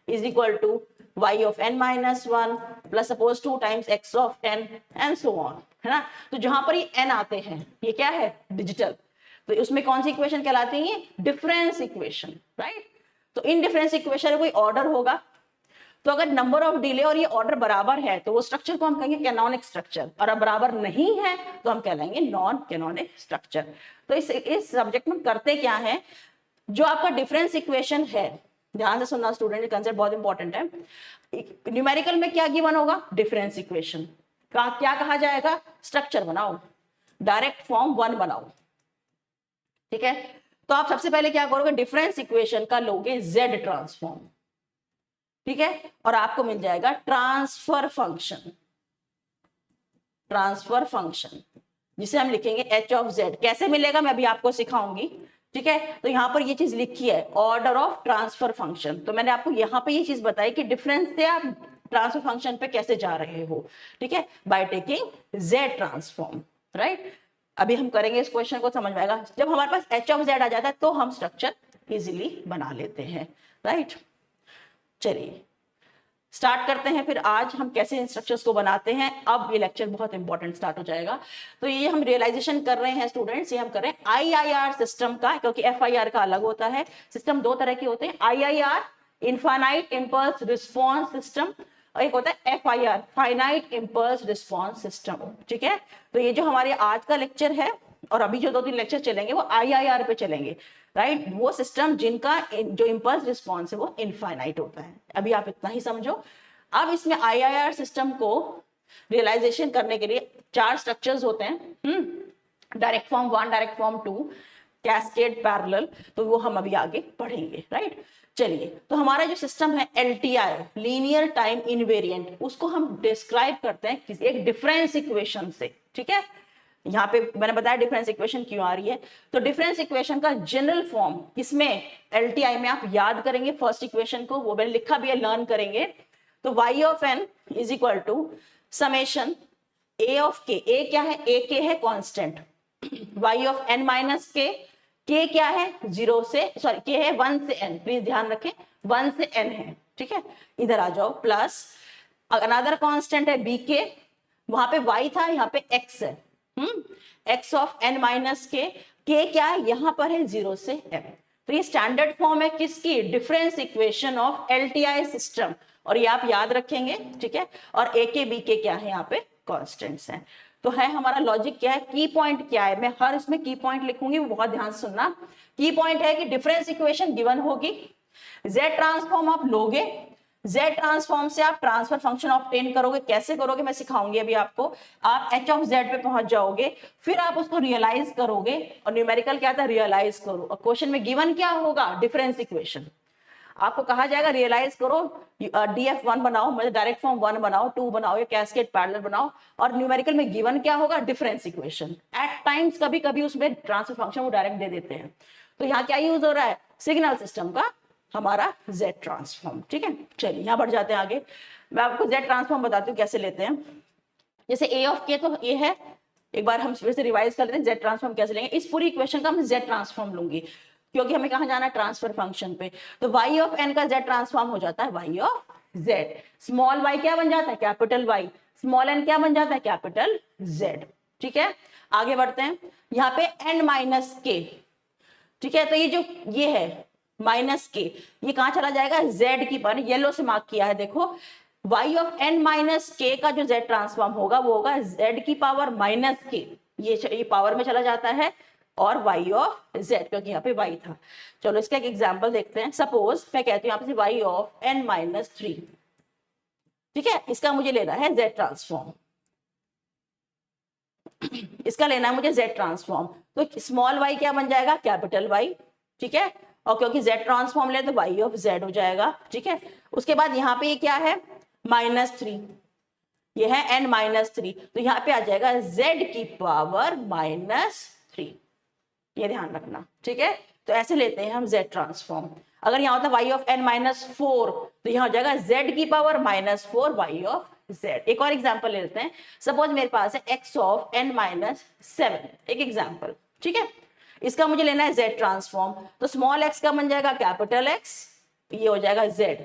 is equal to y of n minus 1 plus suppose 2 times x of n and so on, है ना। तो जहां पर ये n आते हैं ये क्या है, डिजिटल, तो उसमें कौन सी इक्वेशन कहलाती है, डिफरेंस इक्वेशन, राइट। तो इन डिफरेंस इक्वेशन में कोई ऑर्डर होगा, तो अगर नंबर ऑफ डिले और ये ऑर्डर बराबर है तो वो स्ट्रक्चर को हम कहेंगे कैनोनिक स्ट्रक्चर, और अब बराबर नहीं है तो हम कहलाएंगे नॉन कैनोनिक स्ट्रक्चर। तो इस सब्जेक्ट में करते क्या है, जो आपका डिफरेंस इक्वेशन है, ध्यान से सुनना स्टूडेंट, कंसेप्ट बहुत इंपॉर्टेंट है। न्यूमेरिकल में क्या गिवन होगा, डिफरेंस इक्वेशन का क्या कहा जाएगा, स्ट्रक्चर बनाओ, डायरेक्ट फॉर्म 1 बनाओ, ठीक है। तो आप सबसे पहले क्या करोगे, डिफरेंस इक्वेशन का लोगे जेड ट्रांसफॉर्म, ठीक है, और आपको मिल जाएगा ट्रांसफर फंक्शन, ट्रांसफर फंक्शन जिसे हम लिखेंगे h ऑफ z। कैसे मिलेगा मैं अभी आपको सिखाऊंगी, ठीक है। तो यहाँ पर ये चीज लिखी है, ऑर्डर ऑफ ट्रांसफर फंक्शन। तो मैंने आपको यहाँ पे ये चीज बताई कि डिफरेंस से आप ट्रांसफर फंक्शन पे कैसे जा रहे हो, ठीक है, by taking z transform, right. अभी हम करेंगे इस क्वेश्चन को, समझ में आएगा। जब हमारे पास h ऑफ z आ जाता है तो हम स्ट्रक्चर इजिली बना लेते हैं, राइट। चलिए स्टार्ट करते हैं फिर आज हम कैसे इंस्ट्रक्शंस को बनाते हैं। अब ये लेक्चर बहुत इंपॉर्टेंट स्टार्ट हो जाएगा। तो ये हम रियलाइजेशन कर रहे हैं स्टूडेंट्स, ये हम कर रहे हैं आईआईआर सिस्टम का, क्योंकि एफआईआर का अलग होता है। सिस्टम दो तरह के होते हैं, IIR infinite impulse response system, और एक होता है FIR finite impulse response system. ठीक है, तो ये जो हमारे आज का लेक्चर है और अभी जो 2-3 लेक्चर चलेंगे वो आईआईआर पे चलेंगे, राइट। वो सिस्टम जिनका जो इंपल्स रिस्पॉन्स है वो इनफाइनाइट होता है। अभी आप इतना ही समझो। अब इसमें आईआईआर सिस्टम को रियलाइजेशन करने के लिए 4 स्ट्रक्चर्स होते हैं, direct form 1, direct form 2, cascade, parallel. तो वो हम अभी आगे पढ़ेंगे, राइट। चलिए, तो हमारा जो सिस्टम है एलटीआई, लीनियर टाइम इनवेरिएंट, उसको हम डिस्क्राइब करते हैं किसी एक डिफरेंस इक्वेशन से। ठीक है, यहाँ पे मैंने बताया डिफरेंस इक्वेशन क्यों आ रही है। तो डिफरेंस इक्वेशन का जनरल फॉर्म किसमें, एलटीआई में आप याद करेंगे फर्स्ट इक्वेशन को, वो मैंने लिखा भी है, लर्न करेंगे। तो y of n is equal to summation a of k। a क्या है, a k है constant, y of n minus k, k क्या है 0 से, सॉरी k है 1 से n, प्लीज ध्यान रखें 1 से n है। ठीक है, इधर आ जाओ, प्लस अनदर कांस्टेंट है bk, वहां पे y था, यहाँ पे x है, x of n minus k, k क्या है यहाँ पर है 0 से m। तो ये स्टैंडर्ड फॉर्म है किसकी, difference equation of LTI system, और ये आप याद रखेंगे। ठीक है, और a के b के क्या है यहाँ पे कांस्टेंट्स हैं। तो है हमारा लॉजिक क्या है, की पॉइंट क्या है, मैं हर इसमें की पॉइंट लिखूंगी, वो बहुत ध्यान से सुनना। की पॉइंट है कि डिफरेंस इक्वेशन गिवन होगी, z ट्रांसफॉर्म आप लोगे, z ट्रांसफॉर्म से आप ट्रांसफर फंक्शन ऑब्टेन करोगे। कैसे करोगे मैं सिखाऊंगी अभी आपको। आप h ऑफ z पे पहुंच जाओगे, फिर आप उसको रियलाइज करोगे, और न्यूमेरिकल क्या था, रियलाइज करो। और क्वेश्चन में गिवन क्या होगा, डिफरेंस इक्वेशन। आपको कहा जाएगा रियलाइज करो, DF1 बनाओ, मतलब डायरेक्ट फॉर्म 1 बनाओ, 2 बनाओ, या कैस्केड पैरेलल बनाओ, और न्यूमेरिकल में गिवन क्या होगा, डिफरेंस इक्वेशन। एट टाइम्स कभी कभी उसमें ट्रांसफर फंक्शन वो डायरेक्ट दे देते हैं। तो यहाँ क्या यूज हो रहा है, सिग्नल सिस्टम का हमारा Z ट्रांसफॉर्म। ठीक है, चलिए यहाँ बढ़ जाते हैं आगे। मैं आपको Z ट्रांसफॉर्म बताती हूँ कैसे लेते हैं। जैसे A ऑफ K तो ये है, एक बार हम फिर से रिवाइज कर लेते हैं Z ट्रांसफॉर्म कैसे लेंगे। इस पूरी इक्वेशन का मैं Z ट्रांसफॉर्म लूंगी, क्योंकि हमें कहाँ जाना है, ट्रांसफर फंक्शन पे। तो y ऑफ n का Z ट्रांसफॉर्म हो जाता है y of z। Small y क्या बन जाता है, कैपिटल Y। स्मॉल n क्या बन जाता है, कैपिटल Z। ठीक है, आगे बढ़ते हैं। यहाँ पे n माइनस के, ठीक है, तो ये जो ये है माइनस के, ये कहाँ चला जाएगा, z की पावर, येलो से मार्क किया है देखो। y ऑफ n माइनस के का जो z ट्रांसफॉर्म होगा वो होगा z की पावर माइनस के, ये पावर में चला जाता है, और y ऑफ z, क्योंकि यहाँ पे y था। चलो इसका एक एग्जांपल देखते हैं। सपोज मैं कहती हूँ यहाँ पे y ऑफ n माइनस 3, ठीक है, इसका मुझे लेना है z ट्रांसफॉर्म, इसका लेना है मुझे z ट्रांसफॉर्म। तो स्मॉल y क्या बन जाएगा, कैपिटल Y। ठीक है, और क्योंकि z ट्रांसफॉर्म ले तो y ऑफ z हो जाएगा। ठीक है, उसके बाद यहाँ पे ये क्या है, -3, ये है n माइनस 3, तो यहाँ पे आ जाएगा z की पावर -3, ये ध्यान रखना। ठीक है, तो ऐसे लेते हैं हम z ट्रांसफॉर्म। अगर यहाँ होता y ऑफ n माइनस 4, तो यहाँ हो जाएगा z की पावर -4 y ऑफ z। एक और एग्जांपल ले लेते हैं। सपोज मेरे पास है x ऑफ n माइनस 7, एक एग्जांपल। ठीक है, इसका मुझे लेना है z ट्रांसफॉर्म। तो स्मॉल x का बन जाएगा कैपिटल X, ये हो जाएगा z,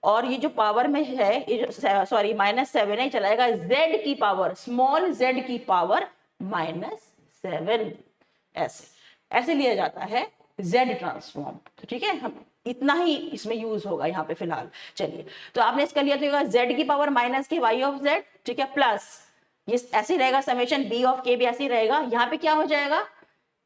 और ये जो पावर में है, ये सॉरी -7 है, चलाएगा z की पावर, स्मॉल z की पावर -7। ऐसे लिया जाता है z ट्रांसफॉर्म। तो ठीक है, हम इतना ही इसमें यूज होगा यहाँ पे फिलहाल। चलिए, तो आपने इसका लिया तो z की पावर माइनस के y ऑफ z, ठीक है, प्लस ये ऐसे ही रहेगा, समेशन b ऑफ k भी ऐसे ही रहेगा। यहाँ पे क्या हो जाएगा,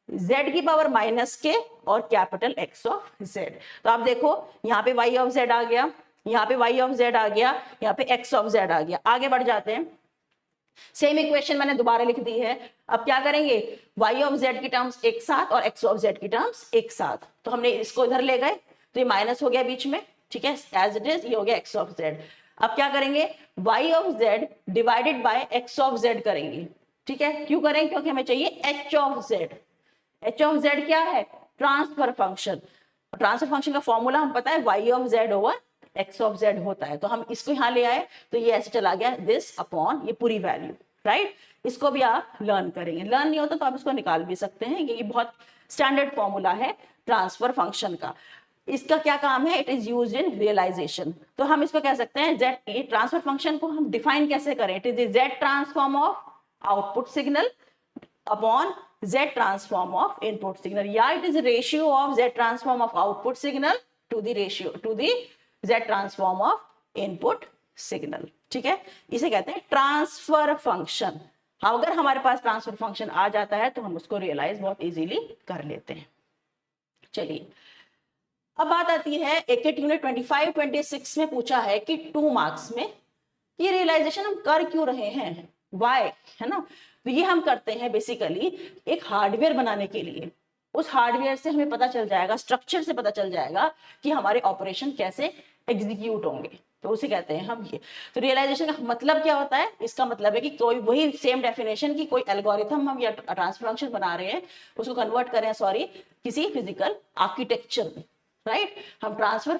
z की पावर माइनस के और कैपिटल X ऑफ z। तो आप देखो यहाँ पे y ऑफ z आ गया, यहाँ पे y ऑफ z आ गया, यहाँ पे X ऑफ z आ गया। आगे बढ़ जाते हैं। सेम इक्वेशन मैंने दोबारा लिख दी है। अब क्या करेंगे, y ऑफ z की टर्म्स एक साथ और x ऑफ z की टर्म्स एक साथ। तो हमने इसको इधर ले गए, तो ये माइनस हो गया बीच में। ठीक है, एज इट इज, ये हो गया x ऑफ z। अब क्या करेंगे, y of z divided by x of z करेंगे। ठीक है, क्यों करेंगे, क्योंकि हमें चाहिए h of z। h of z क्या है, ट्रांसफर फंक्शन। ट्रांसफर फंक्शन का फॉर्मूला हम पता है y of z over x of z होता है। तो हम इसको यहाँ ले आए, तो ये ऐसे चला गया दिस अपॉन ये पूरी वैल्यू, राइट। इसको भी आप लर्न करेंगे, लर्न नहीं होता तो आप इसको निकाल भी सकते हैं, ये बहुत स्टैंडर्ड फॉर्मूला है ट्रांसफर फंक्शन का। इसका क्या काम है, it is used in realization. तो हम इसको कह सकते हैं जेड, ये ट्रांसफर फंक्शन को हम डिफाइन कैसे करें, it is Z transform of output signal upon z transform of input signal, या it is a ratio of z transform of output signal to the ratio to the z transform of input signal। ठीक है, इसे कहते हैं transfer function. अगर हमारे पास transfer function आ जाता है तो हम उसको रियलाइज बहुत इजीली कर लेते हैं। चलिए, अब बात आती है एक यूनिट 25-26 में पूछा है कि 2 मार्क्स में ये रियलाइजेशन हम कर क्यों रहे हैं, वाई, है ना। तो ये हम करते हैं बेसिकली एक हार्डवेयर बनाने के लिए। उस हार्डवेयर से हमें पता चल जाएगा, स्ट्रक्चर से पता चल जाएगा कि हमारे ऑपरेशन कैसे एग्जीक्यूट होंगे, तो उसे कहते हैं हम ये। तो रियलाइजेशन का मतलब क्या होता है, इसका मतलब है कि कोई वही सेम डेफिनेशन की कोई एल्गोरिथम हम या ट्रांसफर फंक्शन बना रहे हैं, उसको कन्वर्ट करें किसी फिजिकल आर्किटेक्चर में, राइट। हम ट्रांसफर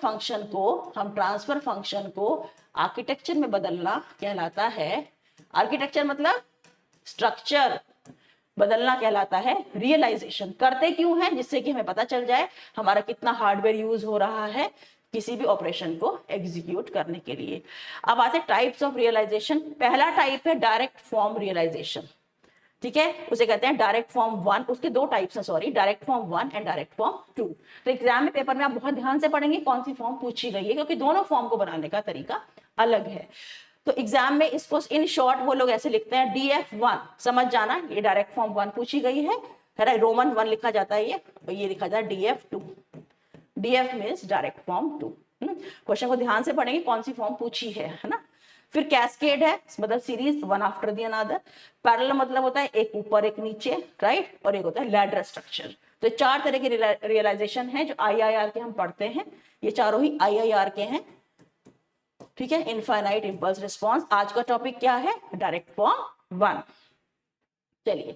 फंक्शन को आर्किटेक्चर में बदलना कहलाता है, आर्किटेक्चर मतलब स्ट्रक्चर बदलना कहलाता है रियलाइजेशन। करते क्यों है, जिससे कि हमें पता चल जाए हमारा कितना हार्डवेयर यूज हो रहा है किसी भी ऑपरेशन को एग्जीक्यूट करने के लिए। अब आते टाइप्स ऑफ रियलाइजेशन। पहला टाइप है डायरेक्ट फॉर्म रियलाइजेशन, ठीक है, उसे कहते हैं डायरेक्ट फॉर्म 1। उसके दो टाइप्स हैं, sorry, direct form 1 and direct form 2। तो एग्जाम में पेपर में आप बहुत ध्यान से पढ़ेंगे कौन सी फॉर्म पूछी गई है, क्योंकि दोनों फॉर्म को बनाने का तरीका अलग है। तो एग्जाम में इसको इन शॉर्ट वो लोग ऐसे लिखते हैं DF1, समझ जाना ये डायरेक्ट फॉर्म 1 पूछी गई है, रोमन 1 लिखा जाता है ये लिखा जाता है DF2। DF means direct form 2। Question को ध्यान से पढ़ेंगे कौन सी फॉर्म पूछी है ना। फिर कैस्केड है, मतलब series one after the another. Parallel मतलब होता है एक ऊपर एक नीचे, राइट, और एक होता है लैडर स्ट्रक्चर। तो 4 तरह के रियलाइजेशन है जो IIR के हम पढ़ते हैं, ये चारों ही IIR के हैं, ठीक है, इनफाइनाइट इंपल्स रिस्पॉन्स। आज का टॉपिक क्या है, डायरेक्ट फॉर्म 1। चलिए,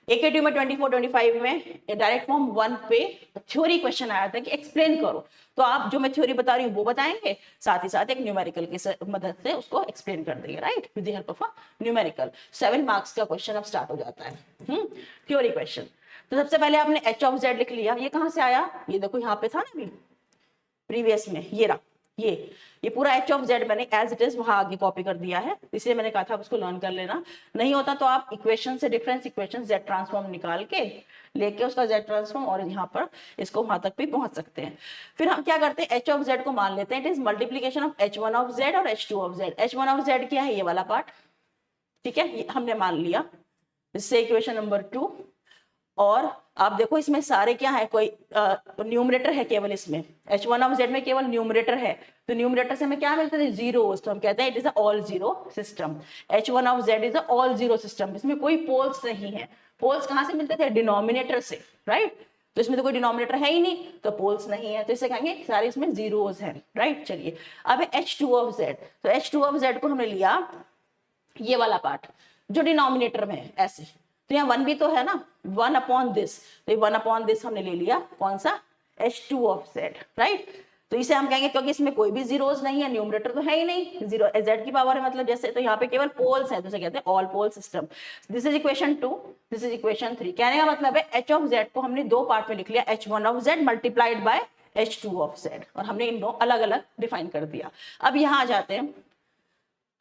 AKTU में 24-25 में डायरेक्ट फॉर्म 1 पे थ्योरी क्वेश्चन आया था कि एक्सप्लेन करो। तो आप जो मैं थ्योरी बता रही हूँ वो बताएंगे, साथ ही साथ एक न्यूमेरिकल की मदद से उसको एक्सप्लेन कर देंगे, right, with the help of a numerical. 7 marks का क्वेश्चन अब स्टार्ट हो जाता है, थ्योरी क्वेश्चन। तो सबसे पहले आपने h ऑफ z लिख लिया। ये कहाँ से आया, ये देखो यहाँ पे था ना अभी प्रीवियस में, ये रहा, ये पूरा h ऑफ z मैंने एज इट इज वहां आगे कॉपी कर दिया है, इसलिए मैंने कहा था आप उसको लर्न कर लेना। नहीं होता तो आप इक्वेशन से डिफरेंस इक्वेशन z ट्रांसफॉर्म निकाल के लेके उसका z ट्रांसफॉर्म और यहाँ पर इसको वहां तक भी पहुंच सकते हैं। फिर हम क्या करते हैं, h ऑफ z को मान लेते हैं it is multiplication of h1 of z और h2 of z। h1 of z क्या है, ये वाला पार्ट, ठीक है, ये हमने मान लिया, इससे इक्वेशन नंबर 2। और आप देखो इसमें सारे क्या है, कोई न्यूमरेटर है केवल, इसमें h1 ऑफ z में केवल न्यूमरेटर है, तो न्यूमरेटर से हमें क्या मिलता है, जीरोस। तो हम कहते हैं it is a all zero system. h1 of z is a all zero system, इसमें कोई पोल्स नहीं है। पोल्स कहाँ से मिलते थे, डिनोमिनेटर से, राइट। तो इसमें तो कोई डिनोमिनेटर है ही नहीं, तो पोल्स नहीं है, तो इसे कहेंगे सारे इसमें जीरोस हैं, राइट। चलिए, अब h2 ऑफ z। तो h2 ऑफ z को हमने लिया ये वाला पार्ट जो डिनोमिनेटर में है, ऐसे। तो यहाँ 1 भी तो है ना, 1 अपॉन दिस, तो 1 अपॉन दिस हमने ले लिया, कौन सा, h2 ऑफ z, राइट। तो इसे हम कहेंगे क्योंकि इसमें कोई भी जीरोस नहीं है, न्यूमरेटर तो है ही नहीं, जीरो z की पावर है, मतलब जैसे, तो यहाँ पे केवल पोल्स है, तो इसे कहते हैं all pole system. This is equation 2, this is equation 3। कहने का मतलब है h ऑफ z को हमने 2 पार्ट में लिख लिया, h1 of z multiplied by h2 of z, और हमने इन दो अलग अलग डिफाइन कर दिया। अब यहाँ आ जाते हैं,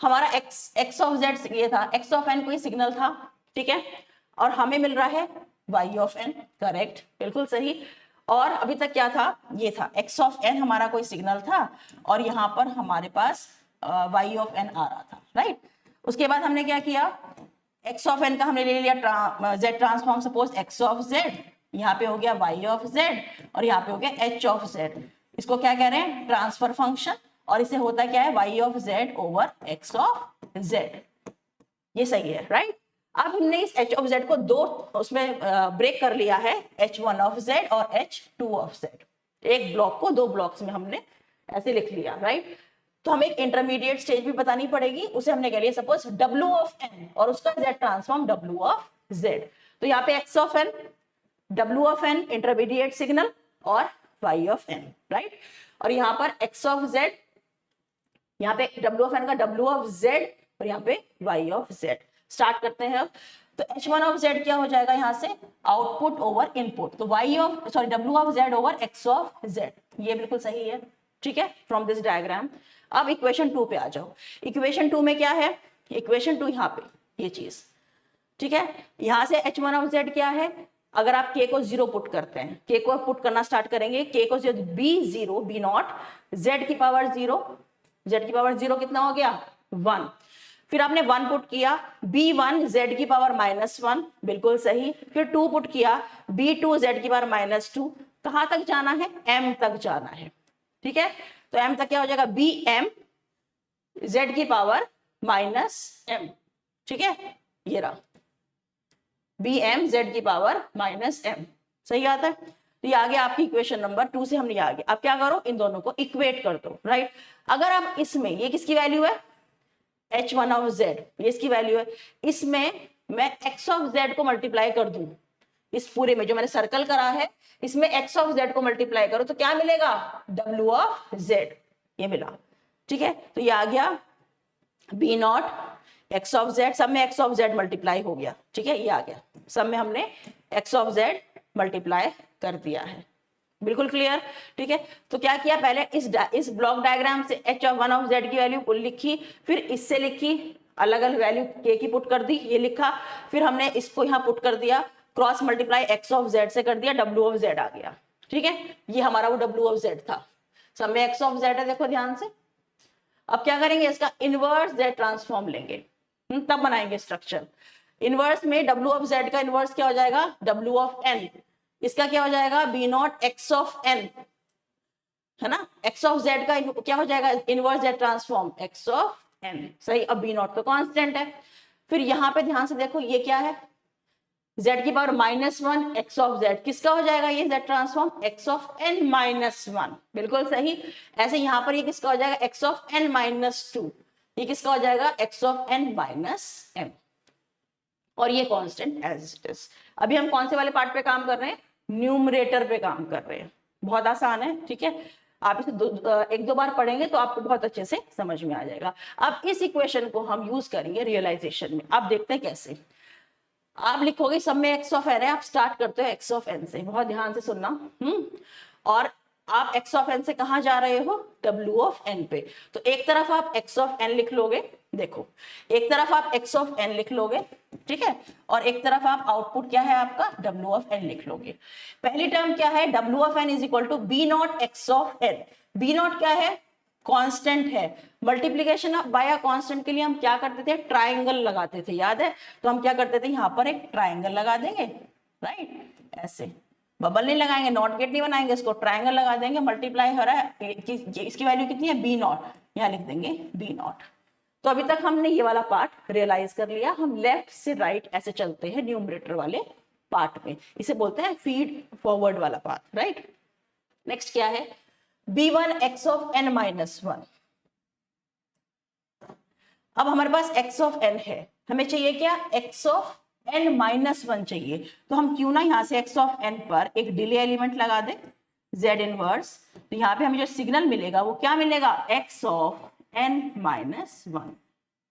हमारा x ऑफ z ये था, x ऑफ n कोई सिग्नल था, ठीक है, और हमें मिल रहा है y ऑफ n, करेक्ट, बिल्कुल सही। और अभी तक क्या था, ये था x ऑफ n हमारा कोई सिग्नल था, और यहाँ पर हमारे पास y ऑफ n आ रहा था, राइट। उसके बाद हमने क्या किया, x ऑफ n का हमने ले लिया z transform, suppose x of z, यहाँ पे हो गया y ऑफ z, और यहाँ पे हो गया h ऑफ z। इसको क्या कह रहे हैं, ट्रांसफर फंक्शन, और इसे होता क्या है, y of z over x of z। ये सही है, राइट। अब हमने इस h ऑफ z को दो उसमें ब्रेक कर लिया है, h1 ऑफ z और h2 ऑफ z। एक ब्लॉक को 2 ब्लॉक्स में हमने ऐसे लिख लिया, राइट। तो हमें एक इंटरमीडिएट स्टेज भी बतानी पड़ेगी, उसे हमने कह लिया सपोज w ऑफ n, और उसका z transform w of z। तो यहाँ पे x of n, w of n intermediate signal, और y ऑफ n, राइट। और यहाँ पर x ऑफ z, यहाँ पे w ऑफ n का w ऑफ z, और यहाँ पे y ऑफ z। स्टार्ट करते हैं अब। तो H1 ऑफ Z क्या हो जाएगा यहाँ से, आउटपुट ओवर इनपुट, तो W of Z over X of Z, ये बिल्कुल सही है, ठीक है, फ्रॉम दिस डायग्राम। अब इक्वेशन 2 पे आ जाओ। इक्वेशन 2 में क्या है, इक्वेशन 2 यहाँ पे ये चीज, ठीक है, यहां से H1 ऑफ Z क्या है, अगर आप k को 0 पुट करते हैं, k को पुट करना स्टार्ट करेंगे, k को B0 B0 Z की पावर 0, Z की पावर 0 कितना हो गया 1, फिर आपने 1 पुट किया B1 Z की पावर -1, बिल्कुल सही, फिर 2 पुट किया B2 Z की पावर -2, कहां तक जाना है, m तक जाना है, ठीक है, तो m तक क्या हो जाएगा BM Z की पावर -m, ठीक है, ये रहा BM Z की पावर -m, सही आता है। तो ये आ गया आपकी इक्वेशन नंबर 2 से हमने आ गया। अब क्या करो, इन दोनों को इक्वेट कर दो, राइट। अगर आप इसमें, ये किसकी वैल्यू है, H1 ऑफ Z, ये इसकी वैल्यू है, इसमें मैं X ऑफ Z को मल्टीप्लाई कर दूं, इस पूरे में जो मैंने सर्कल करा है इसमें X ऑफ Z को मल्टीप्लाई करो तो क्या मिलेगा, W ऑफ Z, ये मिला, ठीक है। तो ये आ गया B0 X ऑफ Z, सब में X ऑफ Z मल्टीप्लाई हो गया, ठीक है, ये आ गया, सब में हमने X ऑफ Z मल्टीप्लाई कर दिया है, बिल्कुल क्लियर, ठीक है। तो क्या किया, पहले इस ब्लॉक डायग्राम से H1 ऑफ Z की वैल्यू लिखी, फिर इससे लिखी, अलग अलग वैल्यू k की पुट कर दी, ये लिखा, फिर हमने इसको यहाँ पुट कर दिया, cross multiply X of Z से कर दिया, W ऑफ Z आ गया, ठीक है, ये हमारा वो W ऑफ Z था, सब में X ऑफ Z है, देखो ध्यान से। अब क्या करेंगे, इसका इनवर्स Z ट्रांसफॉर्म लेंगे, तब बनाएंगे स्ट्रक्चर। इनवर्स में W ऑफ Z का इनवर्स क्या हो जाएगा, W ऑफ N, इसका क्या हो जाएगा B0 X ऑफ N, है ना, X ऑफ Z का क्या हो जाएगा, inverse Z transform X of N, सही। अब B0 तो कांस्टेंट है, फिर यहाँ पे ध्यान से देखो ये क्या है, Z की पावर -1 X ऑफ Z, किसका हो जाएगा ये Z transform, X of N -1, बिल्कुल सही। ऐसे यहाँ पर ये किसका हो जाएगा, X ऑफ N -2, ये किसका हो जाएगा, X ऑफ N -m, और ये कांस्टेंट एज इट इज। अभी हम कौन से वाले पार्ट पे काम कर रहे हैं, न्यूमरेटर पे काम कर रहे हैं, बहुत आसान है, ठीक है, आप इसे एक दो बार पढ़ेंगे तो आपको बहुत अच्छे से समझ में आ जाएगा। अब इस इक्वेशन को हम यूज करेंगे रियलाइजेशन में, आप देखते हैं कैसे। आप लिखोगे सब में X ऑफ N है, आप स्टार्ट करते हो X ऑफ N से, बहुत ध्यान से सुनना, और आप X ऑफ N से कहां जा रहे हो, W ऑफ N पे, तो एक तरफ आप X ऑफ N लिख लोगे, देखो एक तरफ आप X ऑफ N लिख लोगे, ठीक है, और एक तरफ आप आउटपुट क्या है आपका W ऑफ N लिख लोगे। पहली टर्म क्या है, W of N is equal to B0 X of N, B0 क्या है, कांस्टेंट है, मल्टीप्लीकेशन बाय कांस्टेंट के लिए हम क्या करते थे, ट्राइंगल लगाते थे, याद है, तो हम क्या करते थे, यहाँ पर एक ट्राइंगल लगा देंगे, राइट, ऐसे बबल नहीं लगाएंगे, नॉट गेट नहीं बनाएंगे, इसको ट्राइंगल लगा देंगे, मल्टीप्लाई हो रहा है, इसकी वैल्यू कितनी है B0, यहाँ लिख देंगे B0। तो अभी तक हमने ये वाला पार्ट रियलाइज कर लिया, हम लेफ्ट से राइट ऐसे चलते हैं न्यूमरेटर वाले पार्ट में, इसे बोलते हैं फीड फॉरवर्ड वाला पार्ट, राइट। नेक्स्ट क्या है, B1 X ऑफ N -1, अब हमारे पास X ऑफ N है, हमें चाहिए क्या, X ऑफ N -1 चाहिए, तो हम क्यों ना यहाँ से X ऑफ N पर एक डिले एलिमेंट लगा दें, Z इनवर्स, तो यहाँ पे हमें जो सिग्नल मिलेगा वो क्या मिलेगा, X ऑफ N -1,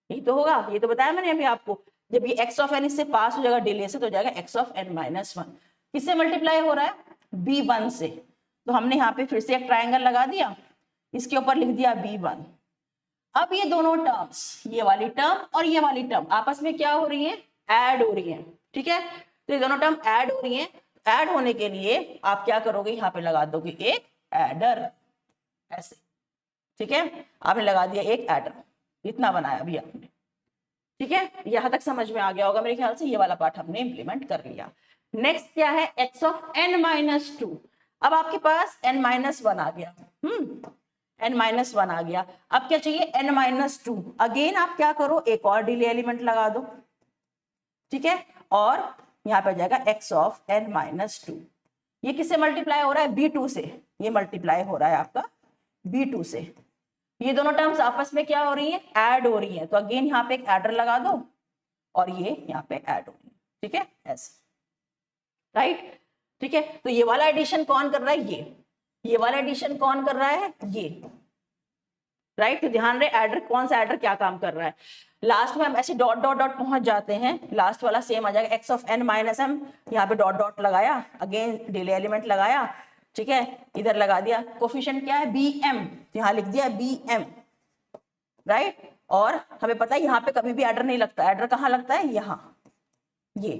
यही तो होगा, ये तो बताया मैंने अभी आपको, जब ये X ऑफ N इससे पास हो जाएगा डिले से, तो जाएगा X ऑफ N -1, किससे मल्टीप्लाई हो रहा है, B1 से, तो हमने यहाँ पे फिर से एक ट्राइंगल लगा दिया, इसके ऊपर लिख दिया B1। अब ये दोनों टर्म्स, ये वाली टर्म और ये वाली टर्म आपस में क्या हो रही है, ऐड हो रही है, ठीक है, तो ये दोनों टर्म ऐड हो रही है, ऐड होने के लिए आप क्या करोगे, यहाँ पे लगा दोगे एक एडर, ऐसे, ठीक है, आपने लगा दिया एक एडर, इतना बनाया अभी आपने, ठीक है, यहां तक समझ में आ गया होगा मेरे ख्याल से, ये वाला पार्ट हमने इंप्लीमेंट कर लिया। नेक्स्ट क्या है, X ऑफ N -2, अब आपके पास N -1 आ गया, N -1 आ गया, अब क्या चाहिए, N -2, अगेन आप क्या करो, एक और डिले एलिमेंट लगा दो, ठीक है, और यहाँ पे जाएगा X ऑफ N -2, ये किससे मल्टीप्लाई हो रहा है, B2 से, ये मल्टीप्लाई हो रहा है आपका B2 से, ये दोनों टर्म्स आपस में क्या हो रही है, ऐड हो रही है, तो अगेन यहाँ पे एक एडर लगा दो, और ये यहाँ पे ऐड हो रही है, ठीक है, ऐसे, राइट, ठीक है। तो ये वाला एडिशन कौन कर रहा है, ये वाला एडिशन कौन कर रहा है, राइट। तो ध्यान रहे एडर, कौन सा एडर क्या काम कर रहा है। लास्ट में हम ऐसे डॉट डॉट डॉट पहुंच जाते हैं, लास्ट वाला सेम आ जाएगा, x of n minus m, यहाँ पे डॉट डॉट लगाया, अगेन डिले एलिमेंट लगाया, ठीक है, इधर लगा दिया, कोफिशिएंट क्या है बी एम, यहाँ लिख दिया बी एम, राइट। और हमें पता है यहाँ पे कभी भी एडर नहीं लगता, एडर कहाँ लगता है, यहाँ, ये,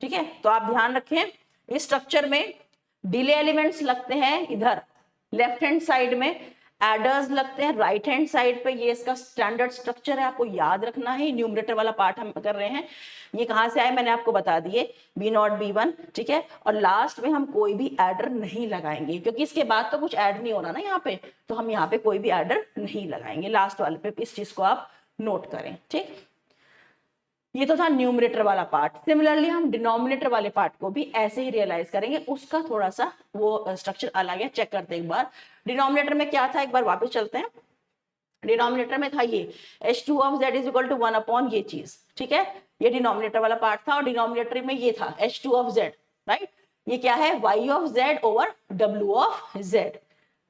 ठीक है। तो आप ध्यान रखें इस स्ट्रक्चर में डिले एलिमेंट्स लगते हैं इधर लेफ्ट हैंड साइड में, एडर्स लगते हैं राइट हैंड साइड पे, ये इसका स्टैंडर्ड स्ट्रक्चर है, आपको याद रखना है। न्यूमरेटर वाला पार्ट हम कर रहे हैं, ये कहाँ से आए मैंने आपको बता दिए, B0 B1, ठीक है। और लास्ट में हम कोई भी एडर नहीं लगाएंगे क्योंकि इसके बाद तो कुछ ऐड नहीं होना ना यहाँ पे, तो हम यहाँ पे कोई भी एडर नहीं लगाएंगे लास्ट वाले पे, इस चीज को आप नोट करें, ठीक। ये तो था न्यूमरेटर वाला पार्ट। सिमिलरली हम डिनोमिनेटर वाले पार्ट को भी ऐसे ही रियलाइज करेंगे, उसका थोड़ा सा वो स्ट्रक्चर अलग है, चेक करते हैं एक बार। डिनोमिनेटर में क्या था, एक बार वापस चलते हैं। डिनोमिनेटर में था ये h2 of z is equal to 1 upon ये चीज, ठीक है, ये डिनोमिनेटर वाला पार्ट था। और डिनोमिनेटर में ये था h2 ऑफ z, राइट। ये क्या है y of z over w of z,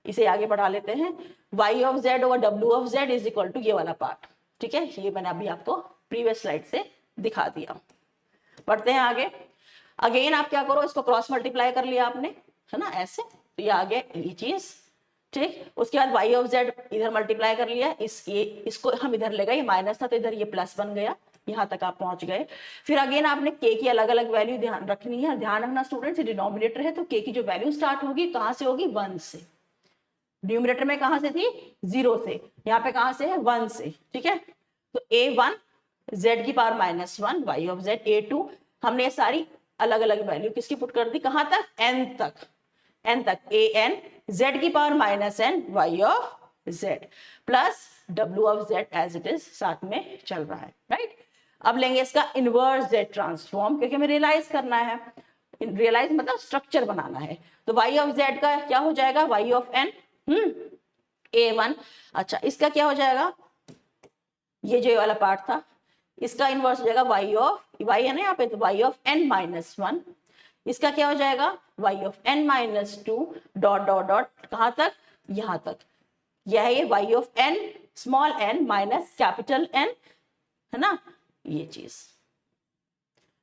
इसे आगे बढ़ा लेते हैं, y of z over w of z is equal to ये वाला पार्ट, ठीक है। ये मैंने अभी आपको प्रीवियस स्लाइड से दिखा दिया। बढ़ते हैं आगे। अगेन आप क्या करो, इसको क्रॉस मल्टीप्लाई कर लिया आपने, है ना, ऐसे, तो ये आ गया ये चीज, ठीक। उसके बाद y ऑफ z इधर मल्टीप्लाई कर लिया, इसको हम इधर ले गए, माइनस था तो इधर ये प्लस बन गया, यहाँ तक आप पहुंच गए। फिर अगेन आपने k की अलग अलग वैल्यू ध्यान रखनी है। ध्यान रखना स्टूडेंट्स, डिनोमिनेटर है तो k की जो वैल्यू स्टार्ट होगी कहाँ से होगी, 1 से। न्यूमरेटर में कहां से थी, 0 से, यहाँ पे कहां से है, 1 से, ठीक है। तो a1 z की power -1 y of z, a2 हमने ये सारी अलग अलग वैल्यू किसकी पुट कर दी, कहां तक, n तक, n तक, an z की power -n y of z plus w of z as it is साथ में चल रहा है, राइट। अब लेंगे इसका इनवर्स z ट्रांसफॉर्म, क्योंकि हमें रियलाइज करना है, रियलाइज मतलब स्ट्रक्चर बनाना है। तो y ऑफ z का क्या हो जाएगा, y ऑफ n a1, अच्छा इसका क्या हो जाएगा, ये जो वाला पार्ट था इसका इनवर्स हो जाएगा y ऑफ, y है ना यहाँ पे, तो y ऑफ n माइनस 1, इसका क्या हो जाएगा y of n minus 2 dot dot dot कहां तक, यहां तक, यह है ये y of n small n minus capital N, है ना, ये चीज,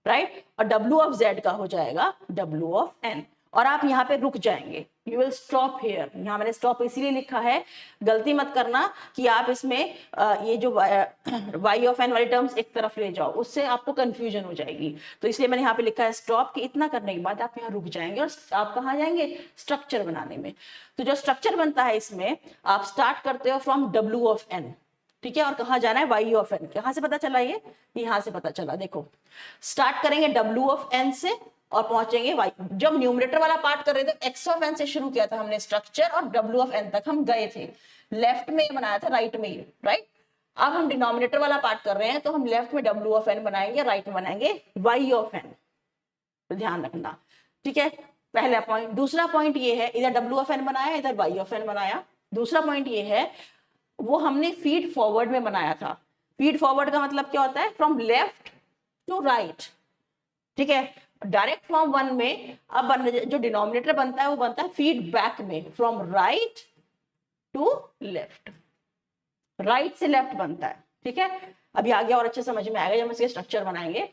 राइट। और w ऑफ z का हो जाएगा w ऑफ n, और आप यहाँ पे रुक जाएंगे, यू विल स्टॉप हियर। यहाँ मैंने स्टॉप इसीलिए लिखा है, गलती मत करना कि आप इसमें ये जो y ऑफ n वाली टर्म्स एक तरफ ले जाओ, उससे आपको कंफ्यूजन हो जाएगी। तो इसलिए मैंने यहाँ पे लिखा है स्टॉप, कि इतना करने के बाद आप यहाँ रुक जाएंगे और आप कहाँ जाएंगे, स्ट्रक्चर बनाने में। तो जो स्ट्रक्चर बनता है इसमें आप स्टार्ट करते हो फ्रॉम w ऑफ n, ठीक है, और कहाँ जाना है, y ऑफ n। कहाँ से पता चला, ये यहाँ से पता चला, देखो स्टार्ट करेंगे w ऑफ n से और पहुंचेंगे y। जब न्यूमरेटर वाला पार्ट कर रहे थे x ऑफ n से शुरू किया था हमने स्ट्रक्चर, और w ऑफ n तक हम गए थे, लेफ्ट में बनाया था, राइट में, राइट। अब हम डिनोमिनेटर वाला पार्ट कर रहे हैं, तो हम लेफ्ट में w ऑफ n बनाएंगे, राइट में बनाएंगे y ऑफ n, तो ध्यान रखना, ठीक है। पहला पॉइंट। दूसरा पॉइंट ये है, इधर w ऑफ n बनाया, इधर y ऑफ n बनाया। दूसरा पॉइंट ये है, वो हमने फीड फॉरवर्ड में बनाया था। फीड फॉरवर्ड का मतलब क्या होता है, फ्रॉम लेफ्ट टू राइट, ठीक है। डायरेक्ट फॉर्म 1 में अब जो डिनोमिनेटर बनता है वो बनता है फीडबैक में, from right to left, right से लेफ्ट बनता है, ठीक है। अभी आगे और अच्छे समझ में आएगा जब हम इसके स्ट्रक्चर बनाएंगे,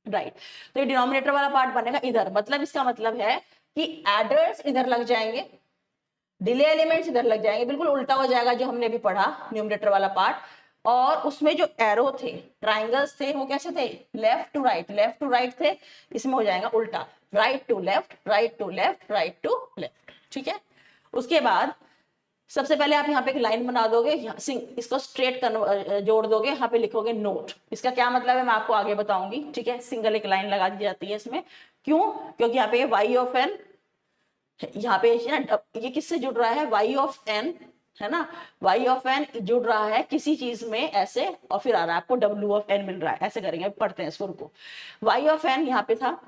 राइट। तो ये डिनोमिनेटर वाला पार्ट बनेगा इधर, मतलब इसका मतलब है कि एडर्स इधर लग जाएंगे, डिले एलिमेंट्स इधर लग जाएंगे, बिल्कुल उल्टा हो जाएगा जो हमने अभी पढ़ा न्यूमरेटर वाला पार्ट। और उसमें जो एरो थे, ट्राइंगल्स थे, वो कैसे थे, left to right, left to right थे, इसमें हो जाएगा उल्टा, right to left, right to left, right to left, ठीक है। उसके बाद सबसे पहले आप यहाँ पे एक लाइन बना दोगे, इसको स्ट्रेट जोड़ दोगे, यहाँ पे लिखोगे नोट। इसका क्या मतलब है मैं आपको आगे बताऊंगी, ठीक है। सिंगल एक लाइन लगा दी जाती है इसमें, क्यों, क्योंकि यहाँ पे y ऑफ n, यहाँ पे ये किससे जुड़ रहा है, y ऑफ n, है ना, y ऑफ n जुड़ रहा है किसी चीज में ऐसे, और फिर आ रहा है आपको w ऑफ n मिल रहा है, ऐसे करेंगे, पढ़ते हैं इसको, रुको। y ऑफ n यहाँ पे था,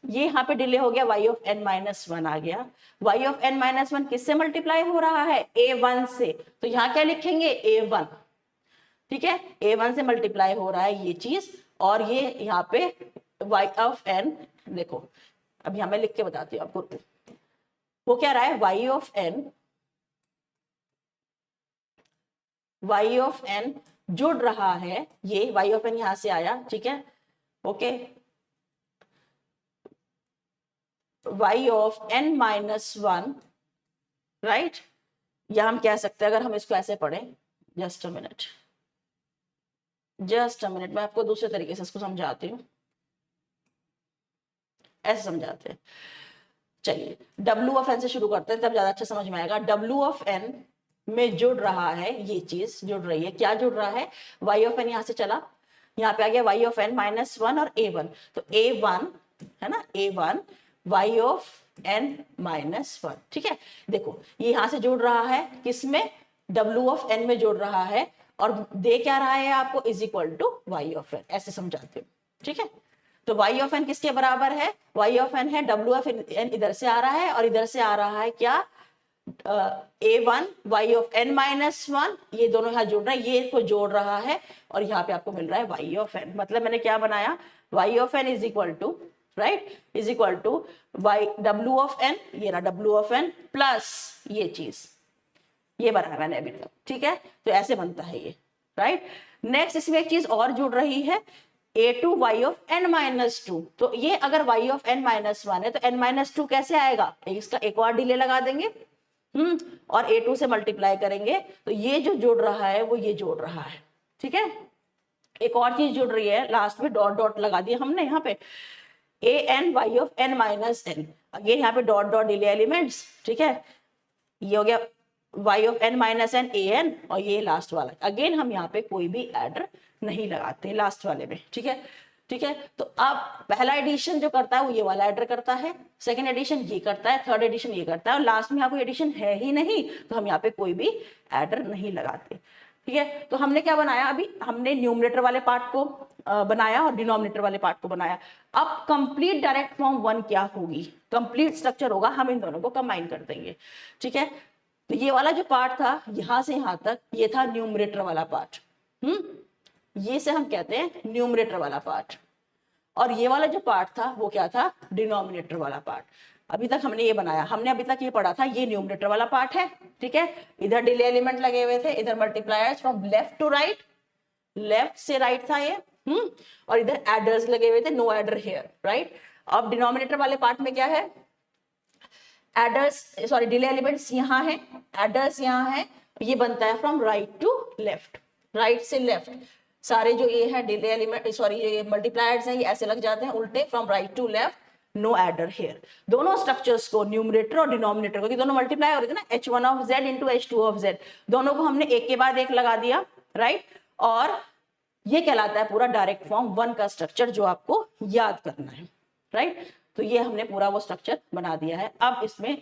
ये यहाँ पे डिले हो गया, y ऑफ n माइनस 1 आ गया। y ऑफ n माइनस 1 किससे मल्टीप्लाई हो रहा है, a1 से, तो यहाँ क्या लिखेंगे, a1, ठीक है, a1 से मल्टीप्लाई हो रहा है ये चीज, और ये यहाँ पे y ऑफ n, देखो अब यहाँ मैं लिख के बताती हूँ आपको, वो क्या रहा है, y of n y of n जुड़ रहा है, ये y ऑफ n यहां से आया, ठीक है, okay, y of n minus one, right, या हम कह सकते हैं अगर हम इसको ऐसे पढ़ें, जस्ट अ मिनट, मैं आपको दूसरे तरीके से इसको समझाती हूँ, ऐसे समझाते हैं, चलिए W ऑफ n से शुरू करते हैं तब ज्यादा अच्छा समझ में आएगा। W ऑफ n में जुड़ रहा है, ये चीज जुड़ रही है, क्या जुड़ रहा है, y ऑफ n यहां से चला, यहाँ पे आ गया y of n minus one और a1, तो a1 है ना, a1 y of n minus one, ठीक है, देखो ये यहां से जुड़ रहा है, किसमें, W ऑफ n में जुड़ रहा है, और दे क्या रहा है आपको, is equal to y of n, ऐसे समझाते हो, ठीक है। तो y ऑफ n किसके बराबर है, y ऑफ n है W ऑफ n, इधर से आ रहा है और इधर से आ रहा है क्या, a1 y of n minus one, ये दोनों यहाँ जोड़ रहा है, ये को जोड़ रहा है, और यहाँ पे आपको मिल रहा है y ऑफ n, मतलब मैंने क्या बनाया, y of n is equal to, right, is equal to y W of n, ये रहा W ऑफ n प्लस ये चीज, ये बनाया मैंने अभी तक, ठीक है, तो ऐसे बनता है ये, राइट। नेक्स्ट इसमें एक चीज और जुड़ रही है, a2 y of n minus two, तो ये अगर y of n minus one है तो n माइनस टू कैसे आएगा, इसका एक और डिले लगा देंगे, और a2 से मल्टीप्लाई करेंगे, तो ये जो जुड़ रहा है वो ये जोड़ रहा है, ठीक है। एक और चीज जुड़ रही है, लास्ट में डॉट डॉट लगा दिया हमने यहाँ पे, a n y of n minus n, again यहाँ पे डॉट डॉट डिले एलिमेंट्स, ठीक है, ये हो गया y of n minus n a n, और ये लास्ट वाला, अगेन हम यहाँ पे कोई भी एडर नहीं लगाते लास्ट वाले में, ठीक है, ठीक है। तो अब पहला एडिशन जो करता है वो ये वाला एडर करता है, सेकंड एडिशन ये करता है, थर्ड एडिशन ये करता है, और लास्ट में यहाँ कोई एडिशन है ही नहीं, तो हम यहाँ पे कोई भी एडर नहीं लगाते, ठीक है। तो हमने क्या बनाया, अभी हमने न्यूमरेटर वाले पार्ट को बनाया और डिनोमिनेटर वाले पार्ट को बनाया। अब कंप्लीट डायरेक्ट फॉर्म वन क्या होगी, कंप्लीट स्ट्रक्चर होगा, हम इन दोनों को कंबाइन कर देंगे, ठीक है। तो ये वाला जो पार्ट था यहां से यहां तक, ये था न्यूमरेटर वाला पार्ट, ये से हम कहते हैं न्यूमरेटर वाला पार्ट, और ये वाला जो पार्ट था वो क्या था, डिनोमिनेटर वाला पार्ट। अभी तक हमने ये बनाया, हमने अभी तक ये पढ़ा था, ये न्यूमरेटर वाला पार्ट है, ठीक है, इधर डिले एलिमेंट लगे हुए थे, इधर multipliers from left to right, left से राइट था ये, और इधर एडर्स लगे हुए थे, नो एडर हियर, राइट। अब डिनोमिनेटर वाले पार्ट में क्या है, एडर्स, सॉरी डिले एलिमेंट्स यहाँ है, एडर्स यहाँ है, ये बनता है from right to left, right से लेफ्ट, सारे जो ये है डिले एलिमेंट, सॉरी ये मल्टीप्लायर्स हैं, ये ऐसे लग जाते हैं उल्टे, from right to left, no adder here. दोनों स्ट्रक्चर्स को, न्यूमरेटर और डिनोमिनेटर को, दोनों मल्टीप्लाई हो रहे थे ना, h1 of z into h2 of z, दोनों को हमने एक के बाद एक लगा दिया, राइट, और ये कहलाता है पूरा डायरेक्ट फॉर्म वन का स्ट्रक्चर, जो आपको याद करना है, राइट। तो ये हमने पूरा वो स्ट्रक्चर बना दिया है। अब इसमें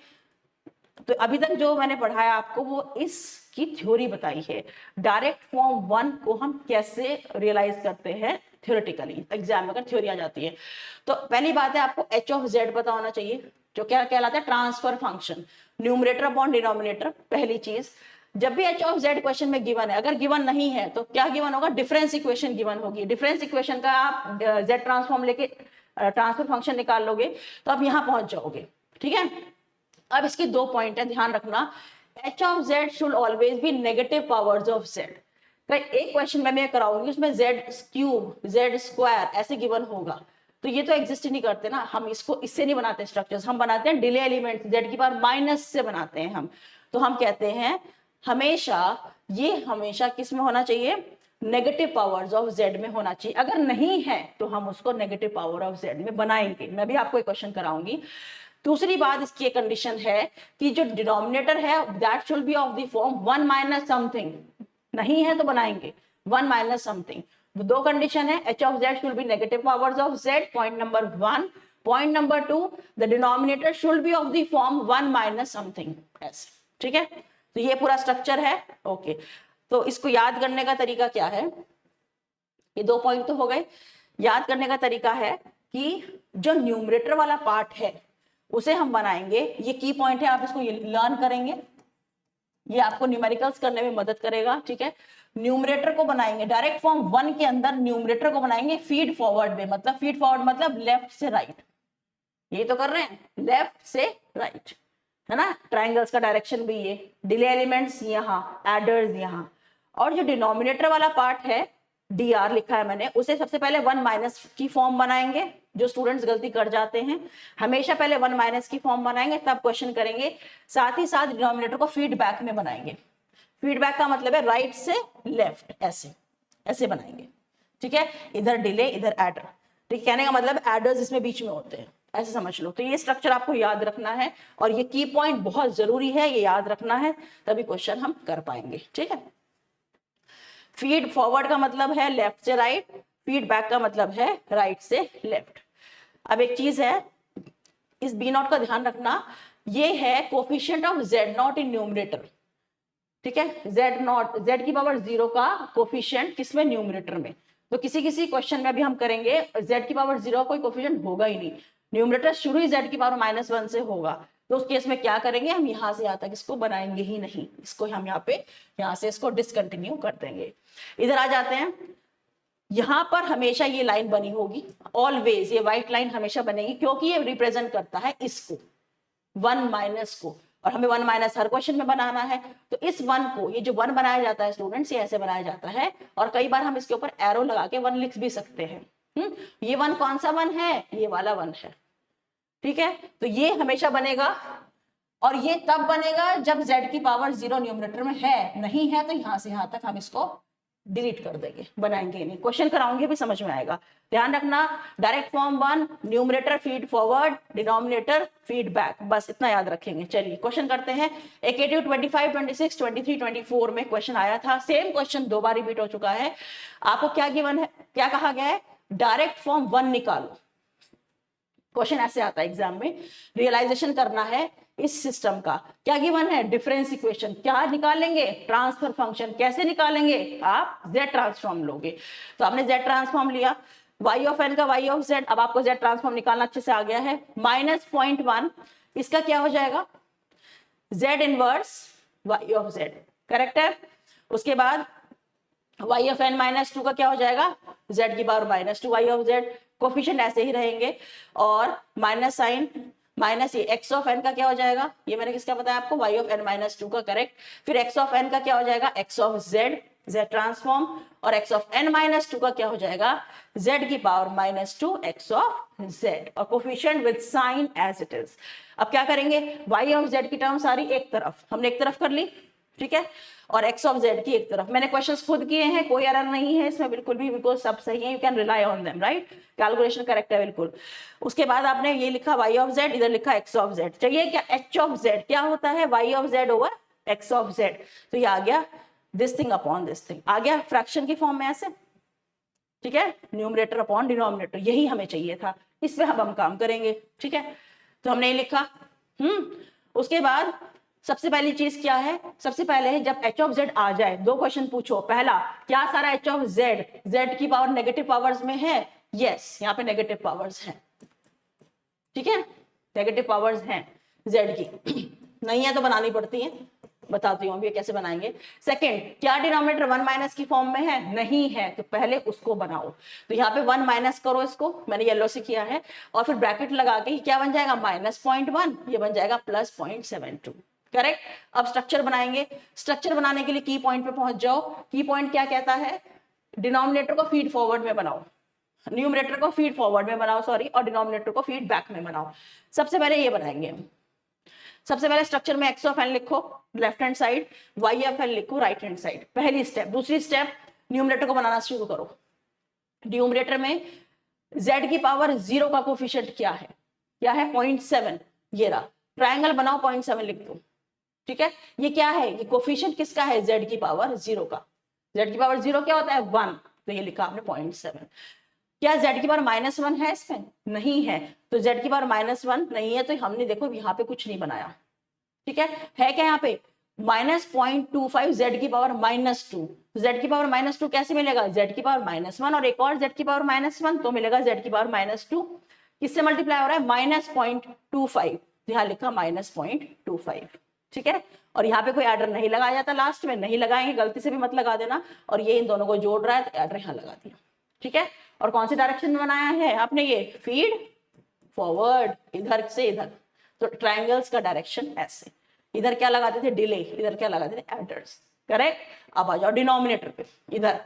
तो अभी तक जो मैंने पढ़ाया आपको वो इसकी थ्योरी बताई है, डायरेक्ट फॉर्म वन को हम कैसे रियलाइज करते हैं थ्योरेटिकली, एग्जाम में अगर थ्योरी आ जाती है। तो पहली बात है आपको h ऑफ z पता होना चाहिए, जो क्या कहलाता है, transfer function, numerator upon denominator, पहली चीज। जब भी h ऑफ z क्वेश्चन में गिवन है, अगर गिवन नहीं है तो क्या गिवन होगा, डिफरेंस इक्वेशन गिवन होगी, डिफरेंस इक्वेशन का आप z ट्रांसफॉर्म लेके ट्रांसफर फंक्शन निकाल लोगे तो आप यहां पहुंच जाओगे, ठीक है। अब इसके दो पॉइंट है, ध्यान रखना, h of z should always be negative powers of z। एक क्वेश्चन में मैं कराऊंगी उसमें z क्यूब, z स्क्वायर ऐसे गिवन होगा, तो ये तो एग्जिस्ट ही नहीं करते ना, हम इसको इससे नहीं बनाते स्ट्रक्चर्स, हम बनाते हैं डिले एलिमेंट z की पावर माइनस से बनाते हैं हम। तो हम कहते हैं हमेशा, ये हमेशा किस में होना चाहिए, नेगेटिव पावर्स ऑफ z में होना चाहिए, अगर नहीं है तो हम उसको नेगेटिव पावर ऑफ z में बनाएंगे। मैं भी आपको एक क्वेश्चन कराऊंगी। दूसरी बात इसकी एक कंडीशन है कि जो डिनोमिनेटर है that should be of the form one minus something, नहीं है तो बनाएंगे वन माइनस समथिंग। दो कंडीशन है, h of z should be negative powers of z, point number one. Point number two, the denominator should be of the form one minus something, ऐसे, ठीक है। तो ये पूरा स्ट्रक्चर है, ओके। तो इसको याद करने का तरीका क्या है, ये दो पॉइंट तो हो गए। याद करने का तरीका है कि जो न्यूमरेटर वाला पार्ट है उसे हम बनाएंगे, ये की पॉइंट है, आप इसको लर्न करेंगे, ये आपको न्यूमेरिकल्स करने में मदद करेगा, ठीक है। न्यूमरेटर को बनाएंगे डायरेक्ट फॉर्म वन के अंदर, न्यूमरेटर को बनाएंगे फीड फॉरवर्ड में, मतलब फीड फॉरवर्ड मतलब लेफ्ट से राइट, ये तो कर रहे हैं, लेफ्ट से राइट, है ना, ट्राइंगल्स का डायरेक्शन भी ये, डिले एलिमेंट्स यहाँ, एडर्स यहाँ, और जो डिनोमिनेटर वाला पार्ट है dr लिखा है मैंने, उसे सबसे पहले 1 माइनस की फॉर्म बनाएंगे, जो स्टूडेंट्स गलती कर जाते हैं, हमेशा पहले 1 माइनस की फॉर्म बनाएंगे तब क्वेश्चन करेंगे। साथ ही साथ डिनोमिनेटर को फीडबैक में बनाएंगे। फीडबैक का मतलब है राइट से लेफ्ट, ऐसे ऐसे बनाएंगे, ठीक है। इधर डिले इधर एडर, ठीक, कहने का मतलब एडर्स इसमें बीच में होते हैं, ऐसे समझ लो। तो ये स्ट्रक्चर आपको याद रखना है और ये की पॉइंट बहुत जरूरी है, ये याद रखना है, तभी क्वेश्चन हम कर पाएंगे, ठीक है। फीड फॉरवर्ड का मतलब है लेफ्ट से राइट, फीडबैक का मतलब है राइट से लेफ्ट। अब एक चीज है, इस बी नॉट का ध्यान रखना, ये है coefficient of Z not in numerator, ठीक है। जेड नॉट, जेड की पावर 0 का कोफिशिएंट किसमें, न्यूमरेटर में। तो किसी किसी क्वेश्चन में भी हम करेंगे जेड की पावर 0 कोई कोफिशिएंट होगा ही नहीं, न्यूमरेटर शुरू ही जेड की पावर -1 से होगा। तो उस केस में क्या करेंगे, हम यहाँ से यहाँ तक इसको बनाएंगे ही नहीं, इसको हम यहाँ से इसको डिसकंटिन्यू कर देंगे। इधर आ जाते हैं, यहां पर हमेशा ये लाइन बनी होगी, ऑलवेज ये व्हाइट लाइन हमेशा बनेगी, क्योंकि ये रिप्रेजेंट करता है इसको 1 माइनस को, और हमें 1 माइनस हर क्वेश्चन में बनाना है। तो इस 1 को, ये जो 1 बनाया जाता है स्टूडेंट्स, ये ऐसे बनाया जाता है, और कई बार हम इसके ऊपर एरो लगा के 1 लिख भी सकते हैं। ये 1 कौन सा 1 है, ये वाला 1 है, ठीक है। तो ये हमेशा बनेगा, और ये तब बनेगा जब z की पावर 0 न्यूमरेटर में है, नहीं है तो यहां से यहां तक हम इसको डिलीट कर देंगे, बनाएंगे नहीं, क्वेश्चन कराऊंगे भी समझ में आएगा। ध्यान रखना, direct form 1, numerator feed forward, denominator feed back, बस इतना याद रखेंगे। चलिए क्वेश्चन करते हैं। एकेटिव 25, 26, 23, 24 में क्वेश्चन आया था, सेम क्वेश्चन 2 बार रिपीट हो चुका है। आपको क्या गिवन है, क्या कहा गया है, डायरेक्ट फॉर्म 1 निकालो। क्वेश्चन ऐसे आता है एग्जाम में, रियलाइजेशन करना है इस सिस्टम का। क्या गिवन है, डिफरेंस इक्वेशन। क्या निकालेंगे, ट्रांसफर फंक्शन। कैसे निकालेंगे, आप z ट्रांसफॉर्म लोगे। तो आपने z ट्रांसफॉर्म लिया, y ऑफ n का y ऑफ z, अब आपको z ट्रांसफॉर्म निकालना अच्छे से आ गया है। -0.1 इसका क्या हो जाएगा, z inverse y of z, correct है। उसके बाद y ऑफ n -2 का क्या हो जाएगा, z की power -2 y of z, coefficient ऐसे ही रहेंगे, और माइनस साइन माइनस ये x ऑफ n का क्या हो जाएगा, ये मैंने किसका बताया आपको, y ऑफ n -2 का, करेक्ट। फिर x ऑफ n का क्या हो जाएगा, x of z, z transform, और x ऑफ n -2 का क्या हो जाएगा, z की पावर -2 x ऑफ z, और coefficient with sign as it is. अब क्या करेंगे, y ऑफ z की टर्म सारी एक तरफ, हमने एक तरफ कर ली, ठीक है, और x ऑफ z की एक तरफ। मैंने क्वेश्चंस खुद किए हैं, कोई एरर नहीं है इसमें बिल्कुल भी, बिल्कुल सब सही है, you can rely on them, right, calculation correct है बिल्कुल। उसके बाद आपने ये लिखा y ऑफ z, इधर लिखा x ऑफ z। चाहिए क्या, h ऑफ z क्या होता है, y of z over x of z। तो ये आ गया this thing upon this thing, आ गया फ्रैक्शन की फॉर्म में ऐसे, ठीक है, न्यूमरेटर अपॉन डिनोमिनेटर, यही हमें चाहिए था, इस पे हम काम करेंगे, ठीक है। तो हमने ये लिखा। उसके बाद सबसे पहली चीज क्या है, सबसे पहले जब h ऑफ z आ जाए, 2 क्वेश्चन पूछो। पहला, क्या सारा h ऑफ z की पावर नेगेटिव पावर्स में है, यस, यहाँ पे नेगेटिव पावर्स हैं, ठीक है, नेगेटिव पावर्स हैं z की, नहीं है तो बनानी पड़ती है, बताती हूँ अभी कैसे बनाएंगे। सेकंड, क्या डिनोमिनेटर 1 माइनस की फॉर्म में है, नहीं है, तो पहले उसको बनाओ। तो यहाँ पे 1 माइनस करो, इसको मैंने येलो से किया है, और फिर ब्रैकेट लगा के क्या बन जाएगा, -0.1, ये बन जाएगा +0.72, करेक्ट। अब स्ट्रक्चर बनाएंगे। स्ट्रक्चर बनाने के लिए की पॉइंट पे पहुंच जाओ। की पॉइंट क्या कहता है, डिनोमिनेटर को फीड फॉरवर्ड में बनाओ, न्यूमरेटर को फीड फॉरवर्ड में बनाओ, सॉरी, और डिनोमिनेटर को फीड बैक में बनाओ। सबसे पहले ये बनाएंगे, सबसे पहले स्ट्रक्चर में x ऑफ n लिखो left hand side, y of n लिखो राइट हैंड साइड, पहली स्टेप। दूसरी स्टेप, न्यूमरेटर को बनाना शुरू करो। न्यूमरेटर में z की पावर 0 का कोफिशिएंट क्या है, क्या है, 0.7, ये रहा। ट्रायंगल बनाओ, 0.7 लिख दो, ठीक है। ये क्या है, ये कोफिशिएंट किसका है, z की पावर 0 का। z की पावर 0 क्या होता है, 1, तो ये लिखा आपने 0.7। क्या z की पावर -1 है इसमें, नहीं है, तो z की पावर -1 नहीं है, तो हमने देखो यहाँ पे कुछ नहीं बनाया, ठीक है क्या यहाँ पे -0.25 z की पावर -2, z की पावर -2 कैसे मिलेगा, z की पावर -1 और एक और z की पावर -1, तो मिलेगा z की पावर -2, किससे मल्टीप्लाई हो रहा है, -0.25, यहाँ लिखा -0.25, ठीक है। और यहाँ पे कोई एडर नहीं लगाया जाता, लास्ट में नहीं लगाएंगे, गलती से भी मत लगा देना। और ये इन दोनों को जोड़ रहा है, तो एडर यहाँ लगा दिया, ठीक है। और कौन सी डायरेक्शन में बनाया है आपने, ये फीड फॉरवर्ड, इधर से इधर, तो ट्रायंगल्स का डायरेक्शन ऐसे, इधर क्या लगाते थे, डिले, इधर क्या लगाते थे, एडर्स, करेक्ट। अब आ जाओ डिनोमिनेटर पे, इधर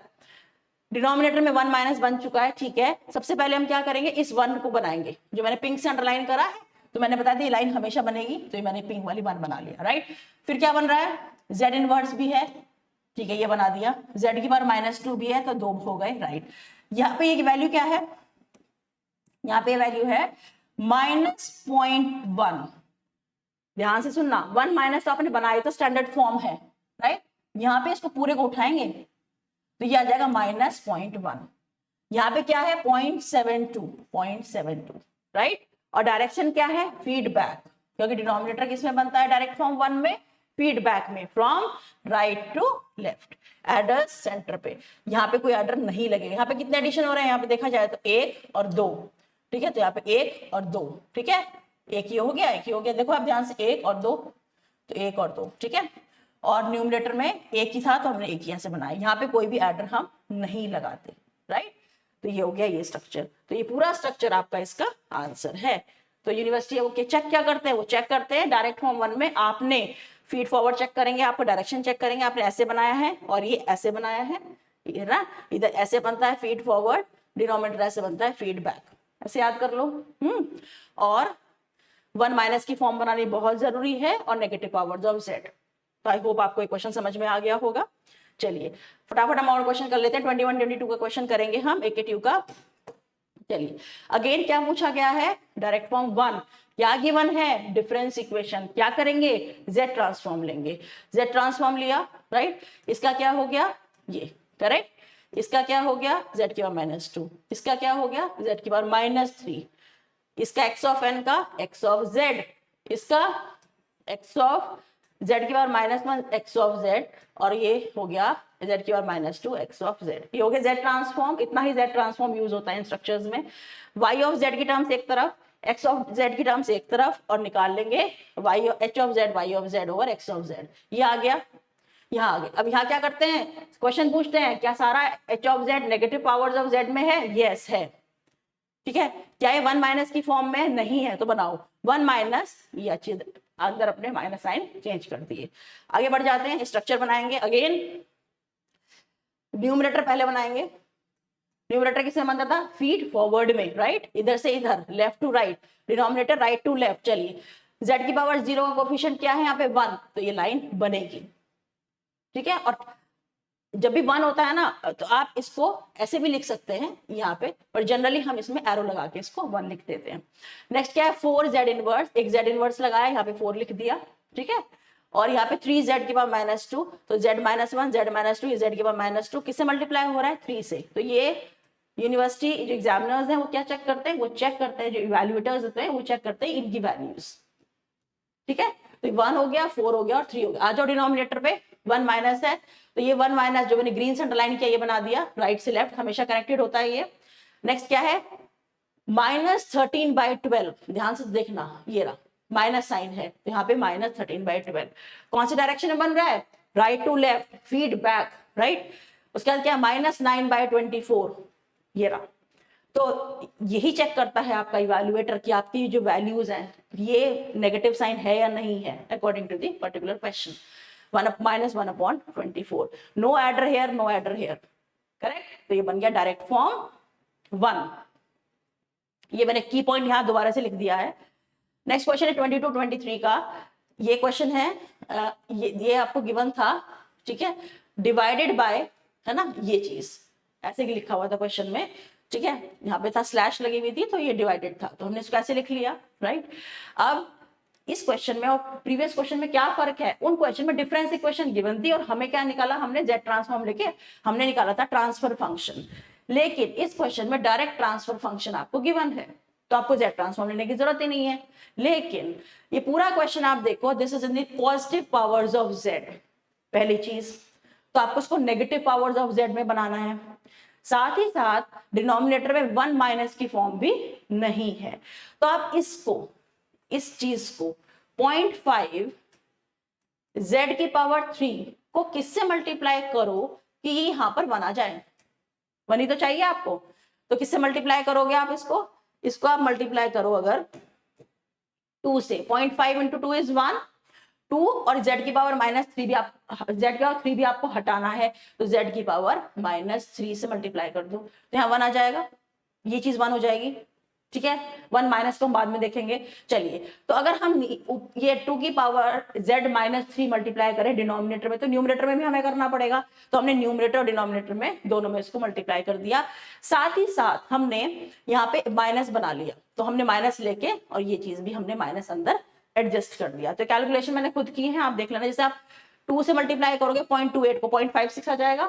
डिनोमिनेटर में 1 माइनस बन चुका है, ठीक है। सबसे पहले हम क्या करेंगे, इस 1 को बनाएंगे, जो मैंने पिंक से अंडरलाइन करा है, तो मैंने बता दिया लाइन हमेशा बनेगी, तो ये मैंने पिंक वाली 1 बना लिया, राइट। फिर क्या बन रहा है, z इनवर्स भी है, ठीक है, ये बना दिया, z की पावर -2 भी है, तो 2 हो गए, राइट। यहाँ पे ये वैल्यू क्या है, यहाँ पे वैल्यू है -0.1। ध्यान से सुनना, 1 माइनस तो आपने बनाया तो स्टैंडर्ड फॉर्म है, राइट। यहाँ पे इसको पूरे को उठाएंगे तो ये आ जाएगा -0.1। यहाँ पे क्या है 0.72, राइट। और डायरेक्शन क्या है, फीडबैक, क्योंकि डिनोमिनेटर किसमें बनता है, डायरेक्ट फॉर्म 1 में, फीडबैक में, from right to left, adder centre पे। यहाँ पे कोई एडर नहीं लगेगा। यहाँ पे कितने एडिशन हो रहे हैं, यहाँ पे देखा जाए तो 1 और 2, ठीक है। तो यहाँ पे 1 और 2, ठीक है, एक ही हो गया, एक ही हो गया, देखो आप ध्यान से, 1 और 2, तो 1 और 2, ठीक है। और न्यूमरेटर में एक ही था तो हमने एक ही ऐसे बनाया, यहाँ पे कोई भी एडर हम नहीं लगाते, राइट। तो ये हो गया ये स्ट्रक्चर, तो ये पूरा स्ट्रक्चर आपका इसका आंसर है। तो यूनिवर्सिटी वो चेक क्या करते हैं, वो चेक करते हैं डायरेक्ट फॉर्म 1 में आपने फीड फॉरवर्ड चेक करेंगे, आपको डायरेक्शन चेक करेंगे, आपने ऐसे बनाया है और ये ऐसे बनाया है, ये ना, इधर ऐसे बनता है फीड फॉरवर्ड, डिनोमिनेटर ऐसे बनता है फीडबैक, ऐसे याद कर लो। और 1 माइनस की फॉर्म बनानी बहुत जरूरी है, और नेगेटिव पावर्स ऑफ z। तो आई होप आपको एक क्वेश्चन समझ में आ गया होगा। चलिए फटाफट हम और क्वेश्चन कर लेते हैं, 21 22 का क्वेश्चन करेंगे हम AKTU का। चलिए अगेन क्या पूछा गया है, डायरेक्ट फॉर्म 1 क्या गिवन है, डिफरेंस इक्वेशन, क्या करेंगे, z ट्रांसफॉर्म लेंगे, z ट्रांसफॉर्म लिया, राइट। इसका क्या हो गया, ये करेक्ट, इसका क्या हो गया, z की पावर -2, इसका क्या हो गया, z की पावर -3, इसका x ऑफ n का x ऑफ z, इसका x ऑफ z की पावर -1 x ऑफ z, और ये हो गया z की पावर -2 x ऑफ z। ये हो गया z ट्रांसफॉर्म, इतना ही z ट्रांसफॉर्म यूज होता है इन स्ट्रक्चर्स में। y ऑफ z की टर्म्स एक तरफ, x ऑफ z की टर्म्स एक तरफ, और निकाल लेंगे h of z y of z over x of z। ये आ गया, यहाँ आ गया। अब यहाँ क्या करते हैं, क्वेश्चन पूछते हैं क्या सारा h of z negative powers of z में है, यस है, ठीक है। क्या ये 1 माइनस की फॉर्म में नहीं है, तो बनाओ 1 माइनस, ये अच्छी अंदर अपने माइनस साइन चेंज कर दिए। आगे बढ़ जाते हैं, स्ट्रक्चर बनाएंगे। अगेन न्यूमरेटर पहले बनाएंगे, न्यूमरेटर किससे बनता था, फीड फॉरवर्ड में, राइट, इधर से इधर, left to right, denominator right to left. चलिए z की पावर 0 का कोफिशिएंट क्या है यहाँ पे 1, तो ये लाइन बनेगी, ठीक है। और जब भी 1 होता है ना, तो आप इसको ऐसे भी लिख सकते हैं यहाँ पे, पर जनरली हम इसमें एरो लगा के इसको 1 लिख देते हैं। नेक्स्ट क्या है, 4z इनवर्स, एक z इनवर्स लगाया, यहाँ पे 4 लिख दिया, ठीक है। और यहाँ पे 3z की पावर -2, तो z -1 z -2, z की पावर -2 किससे मल्टीप्लाई हो रहा है, 3 से। तो ये यूनिवर्सिटी जो एग्जामिनर्स हैं वो क्या चेक करते हैं, वो चेक करते हैं, जो इवेल्युएटर्स होते हैं वो चेक करते हैं इनकी वैल्यूज, ठीक है। तो 1 हो गया, 4 हो गया और 3 हो गया। आ जाओ डिनोमिनेटर पे, 1 माइनस है, तो ये 1 माइनस जो मैंने ग्रीन से अंडरलाइन किया ये बना दिया, राइट से लेफ्ट हमेशा कनेक्टेड होता है ये। नेक्स्ट क्या है, -13/12, ध्यान से देखना, ये रहा माइनस साइन है, तो यहाँ पे -13/12 कौन सी डायरेक्शन में बन रहा है, right to left, feedback, right. उसके बाद क्या, -9/24, ये रहा। तो यही चेक करता है आपका इवैल्यूएटर कि आपकी जो वैल्यूज हैं ये नेगेटिव साइन है या नहीं है, according to the particular question. -1/24, no adder here, no adder here, correct. तो ये बन गया डायरेक्ट फॉर्म 1। ये मैंने की पॉइंट यहाँ दोबारा से लिख दिया है। नेक्स्ट क्वेश्चन है 22-23 का। ये क्वेश्चन है, ये आपको गिवन था, ठीक है, डिवाइडेड बाय, है ना, ये चीज ऐसे ही लिखा हुआ था क्वेश्चन में, ठीक है। यहाँ पे था स्लैश लगी हुई थी, तो ये डिवाइडेड था, तो हमने इसको ऐसे लिख लिया, राइट। अब इस क्वेश्चन में और प्रीवियस क्वेश्चन में क्या फर्क है, उन क्वेश्चन में डिफरेंस इक्वेशन गिवन थी और हमें क्या निकाला, हमने z ट्रांसफॉर्म लेके हमने निकाला था ट्रांसफर फंक्शन। लेकिन इस क्वेश्चन में डायरेक्ट ट्रांसफर फंक्शन आपको गिवन है, तो आपको z ट्रांसफॉर्म लेने की जरूरत ही नहीं है। लेकिन ये पूरा क्वेश्चन आप देखो, this is in the positive powers of z, पहली चीज, तो आपको इसको नेगेटिव पावर्स ऑफ z में बनाना है। साथ ही साथ डिनोमिनेटर में 1 माइनस की फॉर्म भी नहीं है, तो आप इसको, इस चीज को 0.5 z की पावर 3 को किससे मल्टीप्लाई करो कि ये यहां पर बना जाए, बनी तो चाहिए आपको, तो किससे मल्टीप्लाई करोगे आप इसको आप मल्टीप्लाई करो अगर 2 से, 0.5 × 2 is 1, 2 और z की पावर -3 भी आप z की पावर 3 भी आपको हटाना है, तो z की पावर -3 से मल्टीप्लाई कर दो, तो यहाँ 1 आ जाएगा, ये चीज 1 हो जाएगी, ठीक है। 1 माइनस को हम बाद में देखेंगे। चलिए, तो अगर हम ये 2 की पावर z -3 मल्टीप्लाई करें डिनोमिनेटर में, तो न्यूमरेटर में भी हमें करना पड़ेगा, तो हमने न्यूमरेटर और डिनोमिनेटर में दोनों में इसको मल्टीप्लाई कर दिया। साथ ही साथ हमने यहाँ पे माइनस बना लिया, तो हमने माइनस लेके और ये चीज भी हमने माइनस अंदर एडजस्ट कर दिया। तो कैलकुलेशन मैंने खुद की है, आप देख लेना। जैसे आप 2 से मल्टीप्लाई करोगे 0.28 को 0.56 आ जाएगा,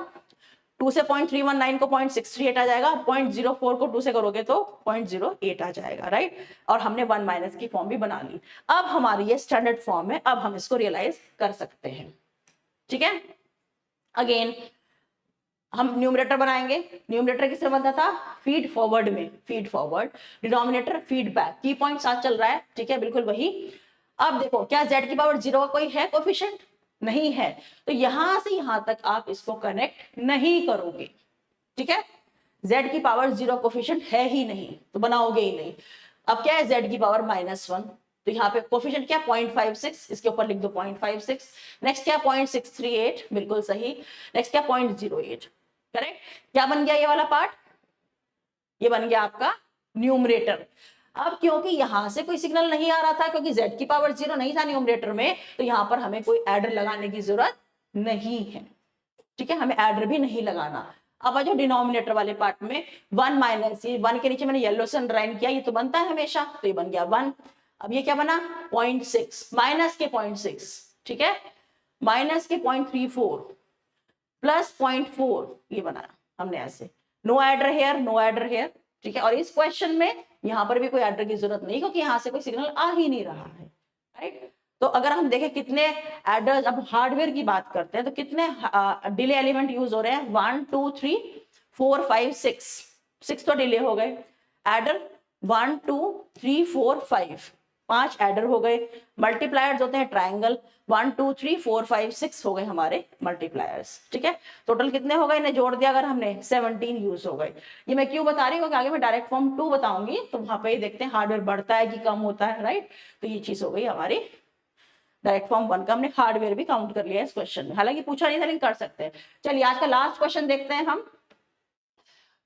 2 से 0.319 को 0.638 आ जाएगा, 0.04 को 2 से करोगे तो 0.08 आ जाएगा, राइट। और हमने 1 माइनस की फॉर्म भी बना ली। अब हमारी ये स्टैंडर्ड फॉर्म है, अब हम इसको रियलाइज कर सकते हैं, ठीक है। अगेन हम न्यूमरेटर बनाएंगे। न्यूमरेटर किससे बनता था? फीड फॉरवर्ड में, फीड फॉरवर्ड, डिनोमिनेटर फीडबैक, की पॉइंट साथ चल रहा है, ठीक है, बिल्कुल वही। अब देखो, क्या z की पावर 0 का कोई है कोफिशिएंट? नहीं है, तो यहां से यहां तक आप इसको कनेक्ट नहीं करोगे, ठीक है। z की पावर 0 कोफिशिएंट है ही नहीं, तो बनाओगे ही नहीं। अब क्या है? z की पावर -1, तो यहाँ पे कोफिशिएंट क्या? 0.56, इसके ऊपर लिख दो 0.56। नेक्स्ट क्या? 0.638, बिल्कुल सही। नेक्स्ट क्या? 0.08, करेक्ट। क्या बन गया ये वाला पार्ट? ये बन गया आपका न्यूमरेटर। अब क्योंकि यहां से कोई सिग्नल नहीं आ रहा था, क्योंकि z की पावर 0 नहीं था न्यूमरेटर में, तो यहां पर हमें कोई एडर लगाने की जरूरत नहीं है, ठीक है, हमें एडर भी नहीं लगाना। अब आ जाओ डिनोमिनेटर वाले पार्ट में, 1 माइनस, ये 1 के नीचे मैंने येलो से अंडरलाइन किया, ये तो बनता है हमेशा, तो ये बन गया 1। अब ये क्या बना? 0.6 माइनस के 0.6, ठीक है, माइनस के 0.34 प्लस 0.4, ये बना हमने ऐसे। No adder here, no adder here, ठीक है। और इस क्वेश्चन में यहां पर भी कोई एडर की जरूरत नहीं, क्योंकि यहां से कोई सिग्नल आ ही नहीं रहा है, राइट। तो अगर हम देखें कितने एडर्स, अब हार्डवेयर की बात करते हैं, तो कितने डिले एलिमेंट यूज हो रहे हैं? 1 2 3 4 5 6 तो डिले हो गए। एडर 1 2 3 4 5, 5 एडर हो गए। मल्टीप्लायर्स होते हैं ट्राइंगल, 1 2 3 4 5 6 हो गए हमारे मल्टीप्लायर्स, ठीक है। टोटल कितने हो गए? इन्हें जोड़ दिया अगर हमने, 17 यूज हो गए। ये मैं क्यों बता रही हूँ? आगे मैं डायरेक्ट फॉर्म 2 बताऊंगी, तो वहां पे देखते हैं हार्डवेयर बढ़ता है कि कम होता है, राइट। तो ये चीज हो गई हमारी डायरेक्ट फॉर्म 1 का। हमने हार्डवेयर भी काउंट कर लिया इस क्वेश्चन में, हालांकि पूछा नहीं था लेकिन कर सकते हैं। चलिए, आज का लास्ट क्वेश्चन देखते हैं हम।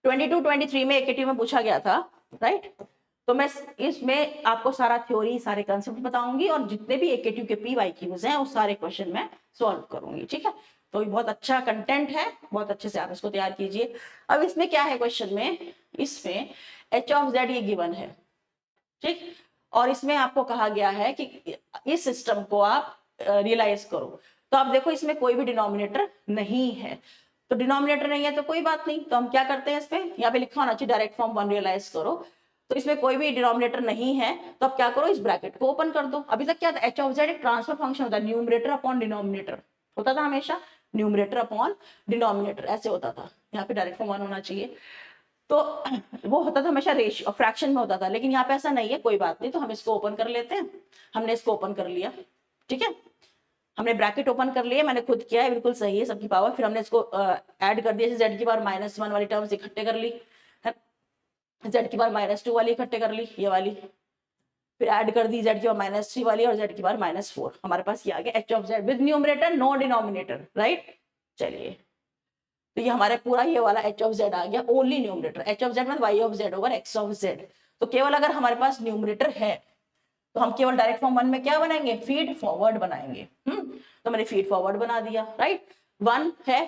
22 23 में एकेटीव में पूछा गया था, राइट। तो मैं इसमें आपको सारा थ्योरी, सारे कंसेप्ट बताऊंगी, और जितने भी एकेटीव के PYQs हैं वो सारे क्वेश्चन मैं सॉल्व करूंगी, ठीक है। तो ये बहुत अच्छा कंटेंट है, बहुत अच्छे से आप इसको तैयार कीजिए। अब इसमें क्या है क्वेश्चन में? इसमें h ऑफ z ये गिवन है, ठीक। और इसमें आपको कहा गया है कि इस सिस्टम को आप रियलाइज करो। तो आप देखो, इसमें कोई भी डिनोमिनेटर नहीं है, तो डिनोमिनेटर नहीं है तो कोई बात नहीं, तो हम क्या करते हैं, इसमें यहाँ पे लिखा होना चाहिए डायरेक्ट फॉर्म 1 रियलाइज करो। तो इसमें कोई भी डिनोमिनेटर नहीं है, तो आप क्या करो, इस ब्रैकेट को ओपन कर दो। अभी तक क्या था? h ऑफ z एक ट्रांसफर फंक्शन होता है, न्यूमरेटर अपॉन डिनोमिनेटर होता था हमेशा, न्यूमरेटर अपॉन डिनोमिनेटर ऐसे होता था। यहाँ पे डायरेक्ट फॉर्म 1 होना चाहिए, तो वो होता था हमेशा रेशियो फ्रैक्शन में होता था, लेकिन यहाँ पे ऐसा नहीं है, कोई बात नहीं। तो हम इसको ओपन कर लेते हैं। हमने इसको ओपन कर लिया, ठीक है, हमने ब्रैकेट ओपन कर लिया, मैंने खुद किया है, बिल्कुल सही है सबकी पावर। फिर हमने इसको ऐड कर दिया, z की पावर -1 वाली टर्म्स इकट्ठे कर ली, z की पावर -2 वाली इकट्ठे कर ली, ये वाली। फिर ऐड कर दी z की पावर -3 वाली, और z की पावर -4। हमारे पास ये आ गया h of z with numerator no denominator, right. चलिए, तो ये हमारे पूरा ये वाला h ऑफ z आ गया, only numerator. h of z मतलब y of z over x of z। तो केवल अगर हमारे पास न्यूमरेटर है, तो हम केवल डायरेक्ट फॉर्म 1 में क्या बनाएंगे? फीड फॉरवर्ड बनाएंगे। तो मैंने फीड फॉरवर्ड बना दिया, राइट। 1 है,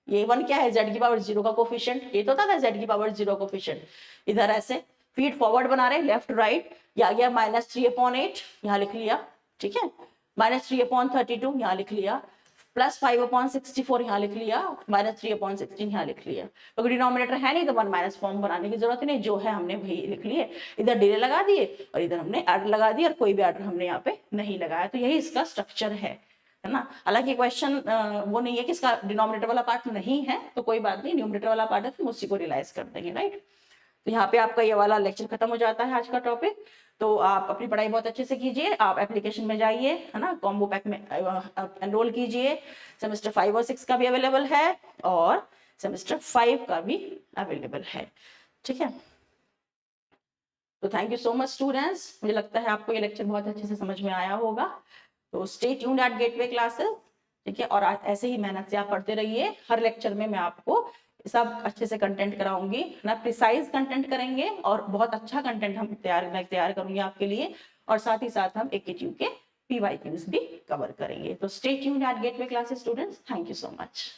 ये 1 क्या है? z की पावर 0 का कोफिशिएंट, ये तो था z की पावर 0 कोफिशिएंट। इधर ऐसे फीड फॉरवर्ड बना रहे, लेफ्ट राइट। ये आ गया -3/8, यहाँ लिख लिया, ठीक है, -3/32 यहाँ लिख लिया, +5/64 यहाँ लिख लिया, -3/16 यहाँ लिख लिया। तो डिनोमिनेटर है नहीं, तो 1 माइनस फॉर्म बनाने की जरूरत नहीं, जो है हमने वही लिख लिए। इधर डिले लगा दिए और इधर हमने एडर लगा दिया, और कोई भी एडर हमने यहाँ पे नहीं लगाया। तो यही इसका स्ट्रक्चर है ना। हालांकि क्वेश्चन वो नहीं है कि इसका डिनोमिनेटर वाला पार्ट नहीं है, तो कोई बात नहीं, न्यूमरेटर वाला पार्ट है तो उसी को रियलाइज कर देंगे, राइट। तो यहाँ पे आपका ये वाला लेक्चर खत्म हो जाता है आज का टॉपिक। तो आप अपनी पढ़ाई बहुत अच्छे से कीजिए, आप एप्लीकेशन में जाइए, है ना, कॉम्बो पैक में एनरोल कीजिए। सेमेस्टर 5 और 6 का भी अवेलेबल है, और सेमेस्टर 5 का भी अवेलेबल है, ठीक है। तो thank you so much students, मुझे लगता है आपको ये लेक्चर बहुत अच्छे से समझ में आया होगा। तो stay tuned at Gateway classes, ठीक है। और ऐसे ही मेहनत से आप पढ़ते रहिए, हर लेक्चर में मैं आपको सब अच्छे से कंटेंट कराऊंगी ना, प्रिसाइज कंटेंट करेंगे और बहुत अच्छा कंटेंट मैं तैयार करूंगी आपके लिए, और साथ ही साथ हम AKTU के PYQs भी कवर करेंगे। तो stay tuned at Gateway classes students, thank you so much.